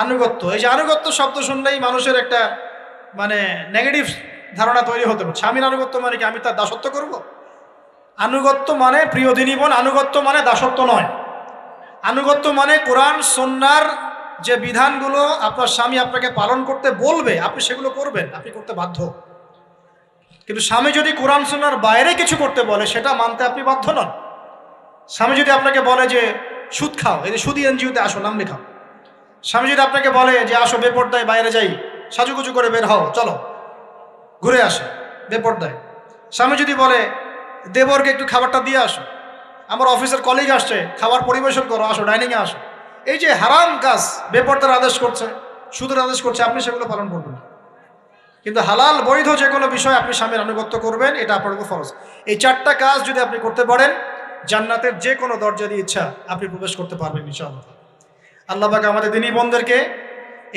আনুগত্য, এই যে আনুগত্য শব্দ শুনলেই মানুষের একটা মানে নেগেটিভ ধারণা তৈরি হতে পারে। স্বামীর আনুগত্য মানে কি আমি তার দাসত্ব করব? আনুগত্য মানে, প্রিয় দিনী বোন, আনুগত্য মানে দাসত্ব নয়। আনুগত্য মানে কোরআন সুন্নাহর যে বিধানগুলো আপনার স্বামী আপনাকে পালন করতে বলবে, আপনি সেগুলো করবেন, আপনি করতে বাধ্য। কিন্তু স্বামী যদি কোরআন সুন্নাহর বাইরে কিছু করতে বলে, সেটা মানতে আপনি বাধ্য নন। স্বামী যদি আপনাকে বলে যে সুদ খাও, এই যে সুদী এনজিওতে আসো, নাম লেখাও। স্বামী যদি আপনাকে বলে যে আসো বেপর্দায় বাইরে যাই, সাজুগুজু করে বের হও, চলো ঘুরে আসে বেপর্দায়। স্বামী যদি বলে দেবরকে একটু খাবারটা দিয়ে আসো, আমার অফিসের কলিগ আসছে, খাবার পরিবেশন করো, আসো ডাইনিংয়ে আসো। এই যে হারাম কাজ, বেপর্দার আদেশ করছে, সুদের আদেশ করছে, আপনি সেগুলো পালন করবেন। কিন্তু হালাল বৈধ যে কোনো বিষয় আপনি স্বামীর আনুগত্য করবেন, এটা আপনার উপর ফরজ। এই 4টা কাজ যদি আপনি করতে পারেন, জান্নাতের যে কোনো দরজা দিয়ে ইচ্ছা আপনি প্রবেশ করতে পারবেন ইনশাআল্লাহ। আল্লাহ পাক আমাদের দিনী বোনদেরকে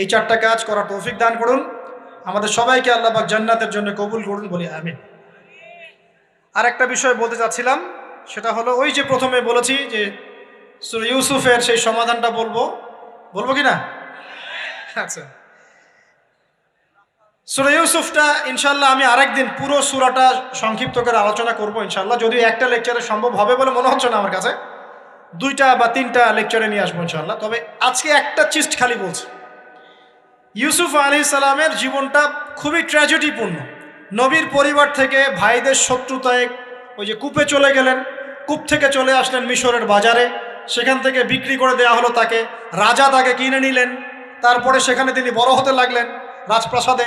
এই 4টা কাজ করার তৌফিক দান করুন। আমাদের সবাইকে আল্লাহ পাক জান্নাতের জন্য কবুল করুন, বলি আমিন। আর একটা বিষয় বলতে চাচ্ছিলাম, সেটা হলো ওই যে প্রথমে বলেছি যে সূরা ইউসুফের সেই সমাধানটা বলবো কি না? আচ্ছা, সূরা ইউসুফটা ইনশাআল্লাহ আমি আরেকদিন পুরো সূরাটা সংক্ষিপ্ত করে আলোচনা করব ইনশাআল্লাহ। যদিও একটা লেকচারে সম্ভব হবে বলে মনে হচ্ছে না আমার কাছে, 2টা বা 3টা লেকচারে নিয়ে আসবো ইনশাআল্লাহ। তবে আজকে একটা চিস্ট খালি বলছি। ইউসুফ আলাইহিস সালামের জীবনটা খুবই ট্র্যাজেডিপূর্ণ। নবীর পরিবার থেকে ভাইদের শত্রুতায় ওই যে কূপে চলে গেলেন, কূপ থেকে চলে আসলেন মিশরের বাজারে, সেখান থেকে বিক্রি করে দেওয়া হলো তাকে, রাজা তাকে কিনে নিলেন, তারপরে সেখানে তিনি বড় হতে লাগলেন রাজপ্রাসাদে।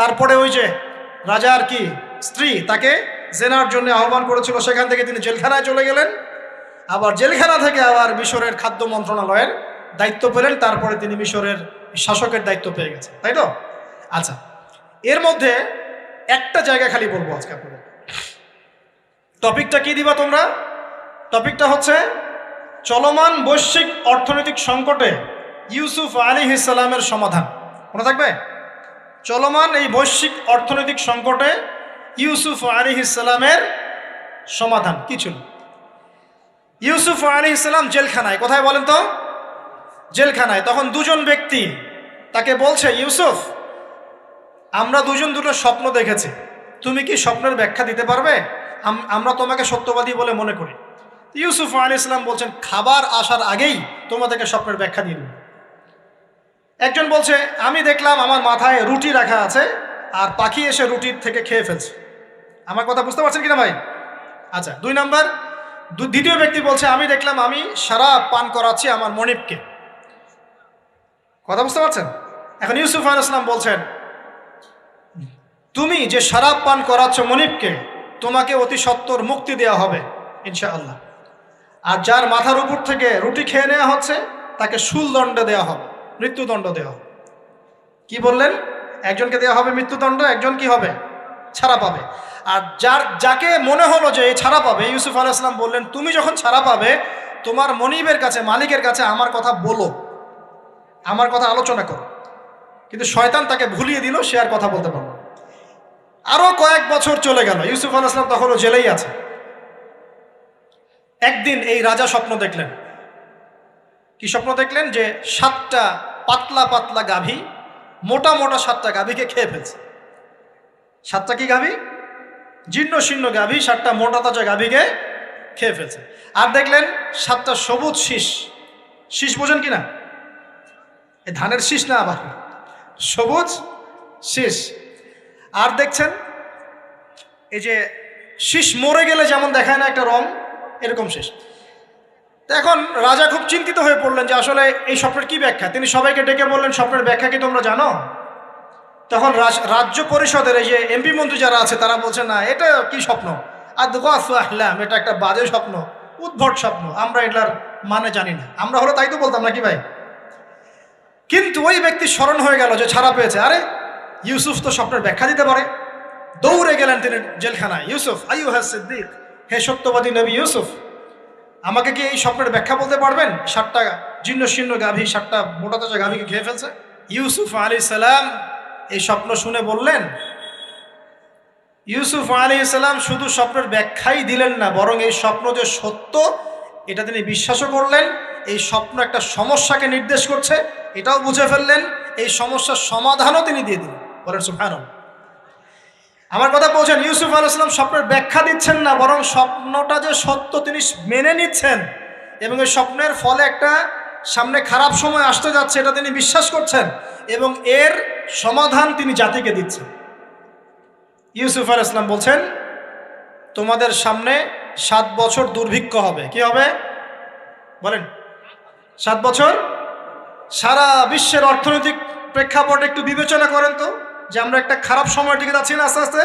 তারপরে ওই যে রাজার কি স্ত্রী তাকে জেনার জন্য আহ্বান করেছিল, সেখান থেকে তিনি জেলখানায় চলে গেলেন, আবার জেলখানা থেকে আবার মিশরের খাদ্য মন্ত্রণালয়ের দায়িত্ব পেলেন, তারপরে তিনি মিশরের শাসকের দায়িত্ব পেয়ে গেছেন, তাই তো? আচ্ছা, এর মধ্যে একটা জায়গা খালি বলবো আজকে আপনাদের। টপিকটা কি দিবা তোমরা? টপিকটা হচ্ছে চলমান বৈশ্বিক অর্থনৈতিক সংকটে ইউসুফ আলাইহিস সালামের সমাধান। মনে থাকবে? চলমান এই বৈশ্বিক অর্থনৈতিক সংকটে ইউসুফ আলাইহিস সালামের সমাধান কি ছিল? ইউসুফ আলাইহিস সালাম জেলখানায়, কোথায় বলেন তো? জেলখানায়। তখন 2জন ব্যক্তি তাকে বলছে, ইউসুফ, আমরা 2জন দুটো স্বপ্ন দেখেছি, তুমি কি স্বপ্নের ব্যাখ্যা দিতে পারবে? আমরা তোমাকে সত্যবাদী বলে মনে করি। ইউসুফ আলাইহিস সালাম বলছেন, খাবার আসার আগেই তোমাদেরকে স্বপ্নের ব্যাখ্যা দিয়ে দেব। একজন বলছে, আমি দেখলাম আমার মাথায় রুটি রাখা আছে, আর পাখি এসে রুটির থেকে খেয়ে ফেলছে। আমার কথা বুঝতে পারছেন কিনা ভাই? আচ্ছা, 2 নাম্বার, দ্বিতীয় ব্যক্তি বলছে আমি দেখলাম আমি শরাব পান করাচ্ছি আমার মনিবকে। কথা বুঝতে পারছেন? এখন ইউসুফ আলাইহিস সালাম বলছেন তুমি যে শরাব পান করাচ্ছ মনিবকে, তোমাকে অতি সত্বর মুক্তি দেওয়া হবে ইনশাআল্লাহ। আর যার মাথার উপর থেকে রুটি খেয়ে নেওয়া হচ্ছে তাকে শুলদণ্ড দেওয়া হবে, মৃত্যুদণ্ড দেওয়া হবে। কি বললেন? একজনকে দেওয়া হবে মৃত্যুদণ্ড, একজন কি হবে? ছাড়া পাবে। আর যাকে মনে হলো যে এই ছাড়া পাবে, ইউসুফ আলাইহিস সালাম বললেন তুমি যখন ছাড়া পাবে তোমার মনিবের কাছে, মালিকের কাছে আমার কথা বলো, আমার কথা আলোচনা করো। কিন্তু শয়তান তাকে ভুলিয়ে দিল, সে আর কথা বলতে পারল। আরো কয়েক বছর চলে গেল, ইউসুফ আলাইহিস সালাম তখনও জেলেই আছে। একদিন এই রাজা স্বপ্ন দেখলেন। কি স্বপ্ন দেখলেন? যে 7টা পাতলা পাতলা গাভী, মোটা মোটা 7টা গাভীকে খেয়ে ফেলছে। 7টা কি গাভী? জীর্ণ শীর্ণ গাভী 7টা মোটা তাজা গাভীকে খেয়ে ফেলছে। আর দেখলেন 7টা সবুজ শীষ, শীষ বোঝেন কিনা? এই ধানের শীষ না, আবার সবুজ শীষ। আর দেখছেন এই যে শীষ মরে গেলে যেমন দেখায় না একটা রং, এরকম শীষ। তো এখন রাজা খুব চিন্তিত হয়ে পড়লেন যে আসলে এই স্বপ্নের কি ব্যাখ্যা। তিনি সবাইকে ডেকে বললেন স্বপ্নের ব্যাখ্যা কি তোমরা জানো? তখন রাজ্য পরিষদের এই যে এমপি মন্ত্রী যারা আছে তারা বলছে না, এটা কি স্বপ্ন, আর আহলাম, এটা একটা বাজে স্বপ্ন, উদ্ভট স্বপ্ন, আমরা এটার মানে জানি না। আমরা হলো তাই তো বলতাম নাকি ভাই? কিন্তু ওই ব্যক্তি স্মরণ হয়ে গেল যে ছাড়া পেয়েছে, আরে ইউসুফ তো স্বপ্নের ব্যাখ্যা দিতে পারে। দৌড়ে গেলেন তিনি জেলখানায়। ইউসুফ আইয়ুহা সিদ্দিক, হে সত্যবাদী নবী ইউসুফ, আমাকে কি এই স্বপ্নের ব্যাখ্যা বলতে পারবেন? 7টা জীর্ণ শীর্ণ গাভী 7টা মোটা তাজা গাভীকে খেয়ে ফেলছে। ইউসুফ আলাইহিস সালাম এই স্বপ্ন শুনে বললেন, ইউসুফ আলাইহিস সালাম শুধু স্বপ্নের ব্যাখ্যাই দিলেন না, বরং এই স্বপ্ন যে সত্য এটা তিনি বিশ্বাসও করলেন। এই স্বপ্ন একটা সমস্যাকে নির্দেশ করছে এটাও বুঝে ফেললেন, এই সমস্যার সমাধানও তিনি দিয়ে দিলেন। বলেন সুবহানাল্লাহ। আমার কথা বলছেন, ইউসুফ আলাইহিস সালাম স্বপ্নের ব্যাখ্যা দিচ্ছেন না, বরং স্বপ্নটা যে সত্য তিনি মেনে নিচ্ছেন এবং এই স্বপ্নের ফলে একটা সামনে খারাপ সময় আসতে যাচ্ছে এটা তিনি বিশ্বাস করছেন এবং এর সমাধান তিনি জাতিকে দিচ্ছেন। ইউসুফ আলাইহিস সালাম বলছেন তোমাদের সামনে 7 বছর দুর্ভিক্ষ হবে। কি হবে বলেন? 7 বছর। সারা বিশ্বের অর্থনৈতিক প্রেক্ষাপট একটু বিবেচনা করেন তো, যে আমরা একটা খারাপ সময়ের দিকে যাচ্ছি না আস্তে আস্তে,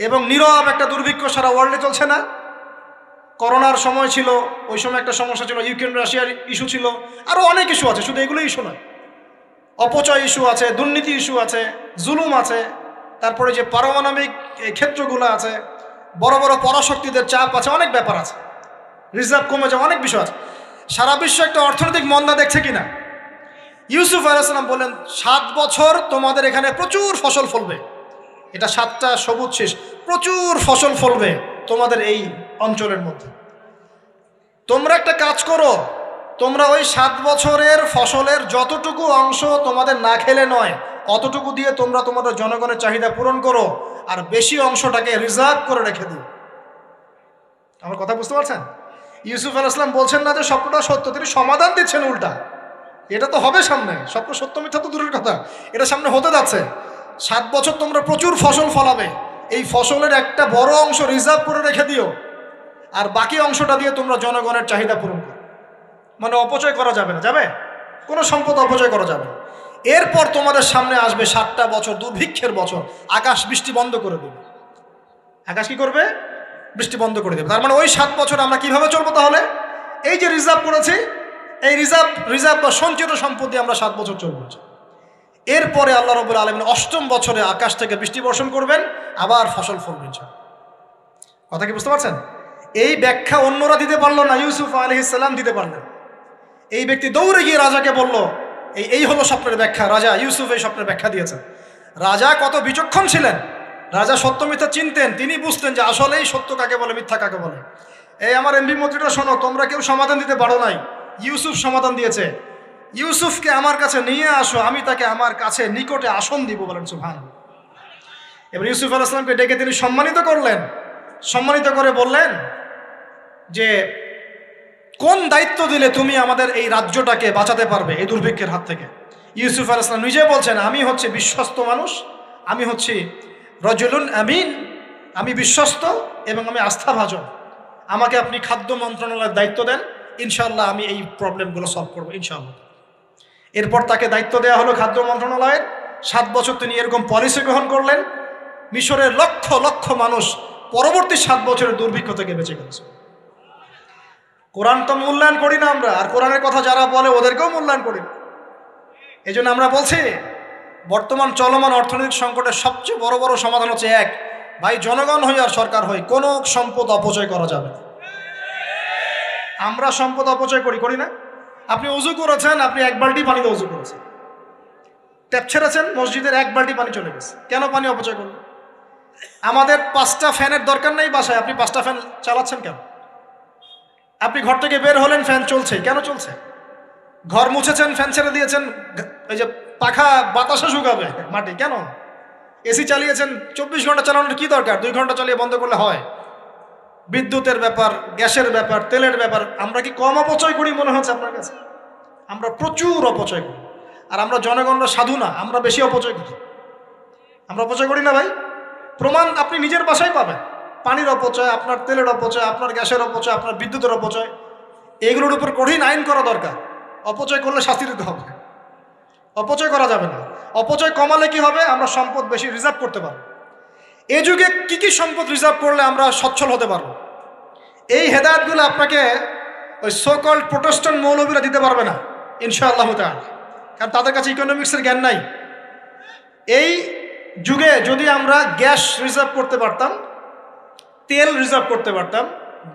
এবং নীরব একটা দুর্ভিক্ষ সারা ওয়ার্ল্ডে চলছে না? করোনার সময় ছিল, ওই সময় একটা সমস্যা ছিল, ইউক্রেন রাশিয়ার ইস্যু ছিল, আরও অনেক ইস্যু আছে, শুধু এগুলো ইস্যু নয়। অপচয় ইস্যু আছে, দুর্নীতি ইস্যু আছে, জুলুম আছে, তারপরে যে পারমাণবিক ক্ষেত্রগুলো আছে, বড় বড় পরাশক্তিদের চাপ আছে, অনেক ব্যাপার আছে, রিজার্ভ কমে যাওয়া, অনেক বিষয় আছে। সারা বিশ্ব একটা অর্থনৈতিক মন্দা দেখছে কিনা? ইউসুফ আলাইহিস সালাম বললেন 7 বছর তোমাদের এখানে প্রচুর ফসল ফলবে। এটা 7টা সবুজ শীষ, প্রচুর ফসল ফলবে তোমাদের এই অঞ্চলের মধ্যে। তোমরা একটা কাজ করো, তোমরা ওই 7 বছরের ফসলের যতটুকু অংশ তোমাদের না খেলে নয় অতটুকু দিয়ে তোমরা তোমাদের জনগণের চাহিদা পূরণ করো, আর বেশি অংশটাকে রিজার্ভ করে রেখে দিও। আমার কথা বুঝতে পারছেন? ইউসুফ আলাইহিস সালাম বলছেন না যে স্বপ্নটা সত্য, তিনি সমাধান দিচ্ছেন উল্টা। এটা তো হবে সামনে, স্বপ্ন সত্য মিথ্যা তো দূরের কথা, এটা সামনে হতে যাচ্ছে। 7 বছর তোমরা প্রচুর ফসল ফলাবে, এই ফসলের একটা বড় অংশ রিজার্ভ করে রেখে দিও, আর বাকি অংশটা দিয়ে তোমরা জনগণের চাহিদা পূরণ করো। মানে অপচয় করা যাবে না, যাবে কোনো সম্পদ অপচয় করা যাবে না। এরপর তোমাদের সামনে আসবে 7টা বছর দুর্ভিক্ষের বছর, আকাশ বৃষ্টি বন্ধ করে দেবে। আকাশ কি করবে? বৃষ্টি বন্ধ করে দেবে। তার মানে ওই 7 বছর আমরা কিভাবে চলবো তাহলে? এই যে রিজার্ভ করেছি, এই রিজার্ভ বা সঞ্চিত সম্পদ দিয়ে আমরা 7 বছর চলবো। এরপরে আল্লাহ রাব্বুল আলামিন 8ম বছরে আকাশ থেকে বৃষ্টি বর্ষণ করবেন, আবার ফসল ফলবে। কথা কি বুঝতে পারছেন? এই ব্যাখ্যা অন্যরা দিতে পারলো না, ইউসুফ আলাইহিস সালাম দিতে পারলেন। এই ব্যক্তি দৌড়ে গিয়ে রাজাকে বলল এই হলো স্বপ্নের ব্যাখ্যা। রাজা, ইউসুফ এই স্বপ্নের ব্যাখ্যা দিয়েছেন। রাজা কত বিচক্ষণ ছিলেন, রাজা সত্য মিথ্যা চিনতেন, তিনি বুঝতেন যে আসলেই সত্য কাকে বলে, মিথ্যা কাকে বলে। এই আমার এমপি মন্ত্রীটা শোনো, তোমরা কেউ সমাধান দিতে পারো নাই, ইউসুফ সমাধান দিয়েছে। ইউসুফকে আমার কাছে নিয়ে আসো, আমি তাকে আমার কাছে নিকটে আসন দিব। বলেন সুবহানাল্লাহ। এবার ইউসুফ আলাইহিস সালামকে ডেকে তিনি সম্মানিত করলেন, সম্মানিত করে বললেন যে কোন দায়িত্ব দিলে তুমি আমাদের এই রাজ্যটাকে বাঁচাতে পারবে এই দুর্ভিক্ষের হাত থেকে। ইউসুফ আলাইহিস সালাম নিজে বলছেন, আমি হচ্ছে বিশ্বস্ত মানুষ, আমি হচ্ছি রজুলুন আমিন, আমি বিশ্বস্ত এবং আমি আস্থাভাজন। আমাকে আপনি খাদ্য মন্ত্রণালয়ের দায়িত্ব দেন, ইনশাআল্লাহ আমি এই প্রবলেমগুলো সলভ করবো ইনশাআল্লাহ। এরপর তাকে দায়িত্ব দেওয়া হলো খাদ্য মন্ত্রণালয়ের। 7 বছর তিনি এরকম পলিসি গ্রহণ করলেন। মিশরের লক্ষ লক্ষ মানুষ পরবর্তী 7 বছরের দুর্ভিক্ষ থেকে বেঁচে গেছে। কোরআন তো মূল্যায়ন করি না আমরা, আর কোরআনের কথা যারা বলে ওদেরকেও মূল্যায়ন করি না। এই জন্য আমরা বলছি বর্তমান চলমান অর্থনৈতিক সংকটের সবচেয়ে বড় বড় সমাধান হচ্ছে এক, ভাই জনগণ হই আর সরকার হই, কোনো সম্পদ অপচয় করা যাবে না। আমরা সম্পদ অপচয় করি না? আপনি উজু করেছেন, আপনি 1 বালতি পানিতে উজু করেছেন, ট্যাপ ছেড়েছেন, মসজিদের 1 বালতি পানি চলে গেছে, কেন পানি অপচয় করবেন? আমাদের 5টা ফ্যানের দরকার নেই বাসায়, আপনি 5টা ফ্যান চালাচ্ছেন কেন? আপনি ঘর থেকে বের হলেন, ফ্যান চলছে, কেন চলছে? ঘর মুছেছেন, ফ্যান ছেড়ে দিয়েছেন, ওই যে পাখা বাতাসে শুকাবে মাটি, কেন? এসি চালিয়েছেন, 24 ঘন্টা চালানোর কি দরকার? 2 ঘন্টা চালিয়ে বন্ধ করলে হয়। বিদ্যুতের ব্যাপার, গ্যাসের ব্যাপার, তেলের ব্যাপার, আমরা কি কম অপচয় করি মনে হচ্ছে আপনার কাছে? আমরা প্রচুর অপচয় করি। আর আমরা জনগণরা সাধু না, আমরা বেশি অপচয় করি। আমরা অপচয় করি না ভাই? প্রমাণ আপনি নিজের বাসায় পাবেন। পানির অপচয়, আপনার তেলের অপচয়, আপনার গ্যাসের অপচয়, আপনার বিদ্যুতের অপচয়, এগুলোর উপর কঠিন আইন করা দরকার। অপচয় করলে শাস্তি দিতে হবে, অপচয় করা যাবে না। অপচয় কমালে কি হবে? আমরা সম্পদ বেশি রিজার্ভ করতে পারবো। এই যুগে কি কি সম্পদ রিজার্ভ করলে আমরা সচ্ছল হতে পারবো, এই হেদায়েতগুলো আপনাকে ওই সোকল্ড প্রোটেস্ট্যান্ট মৌলবীরা দিতে পারবে না ইনশাআল্লাহ তাআলা, কারণ তাদের কাছে ইকোনমিক্সের জ্ঞান নাই। এই যুগে যদি আমরা গ্যাস রিজার্ভ করতে পারতাম, তেল রিজার্ভ করতে পারতাম,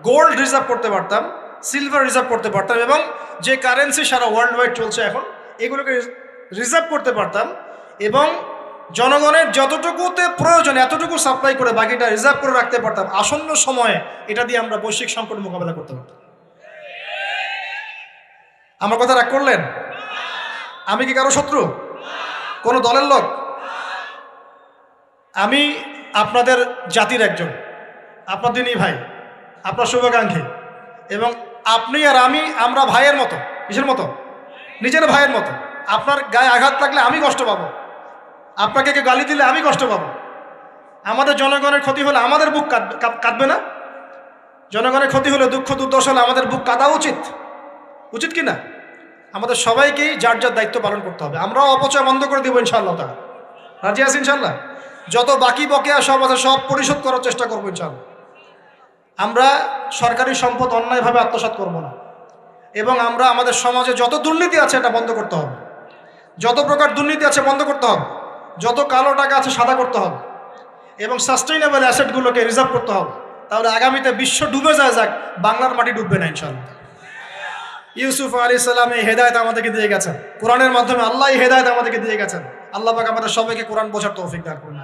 গোল্ড রিজার্ভ করতে পারতাম, সিলভার রিজার্ভ করতে পারতাম, এবং যে কারেন্সি সারা ওয়ার্ল্ড ওয়াইড চলছে এখন, এগুলোকে রিজার্ভ করতে পারতাম, এবং জনগণের যতটুকুতে প্রয়োজন এতটুকু সাপ্লাই করে বাকিটা রিজার্ভ করে রাখতে পারতাম, আসন্ন সময়ে এটা দিয়ে আমরা বৈশ্বিক সংকট মোকাবেলা করতে পারতাম। আমার কথা রাগ করলেন? আমি কি কারো শত্রু? কোন দলের লোক? আমি আপনাদের জাতির একজন, আপনার দিনই ভাই, আপনার শুভাকাঙ্ক্ষী, এবং আপনি আর আমরা ভাইয়ের মতো। কিসের মতো? নিজের ভাইয়ের মতো। আপনার গায়ে আঘাত লাগলে আমি কষ্ট পাবো, আপনাকে কে গালি দিলে আমি কষ্ট পাবো। আমাদের জনগণের ক্ষতি হলে আমাদের বুক কাঁদবে না? জনগণের ক্ষতি হলে, দুঃখ দুর্দশা হলে আমাদের বুক কাঁদা উচিত, উচিত কি না? আমাদের সবাইকেই যার যার দায়িত্ব পালন করতে হবে। আমরাও অপচয় বন্ধ করে দেবো ইনশাআল্লাহ তাআলা। রাজি আছি ইনশাআল্লাহ? যত বাকি বকেয়া সব আছে সব পরিশোধ করার চেষ্টা করবো ইনশাআল্লাহ। আমরা সরকারি সম্পদ অন্যায়ভাবে আত্মসাৎ করব না, এবং আমরা আমাদের সমাজে যত দুর্নীতি আছে এটা বন্ধ করতে হবে, যত প্রকার দুর্নীতি আছে বন্ধ করতে হবে, যত কালো টাকা আছে সাদা করতে হবে, এবং সাস্টেইনেবল অ্যাসেটগুলোকে রিজার্ভ করতে হবে। তাহলে আগামীতে বিশ্ব ডুবে যায় যাক, বাংলার মাটি ডুববে না ইনশাআল্লাহ। ইউসুফ আলাইহিস সালাম এই হেদায়েত আমাদেরকে দিয়ে গেছেন, কোরআনের মাধ্যমে আল্লাহ এই হেদায়েত আমাদেরকে দিয়ে গেছেন। আল্লাহ পাক আমাদের সবাইকে কোরআন বোঝার তৌফিক দান করুন।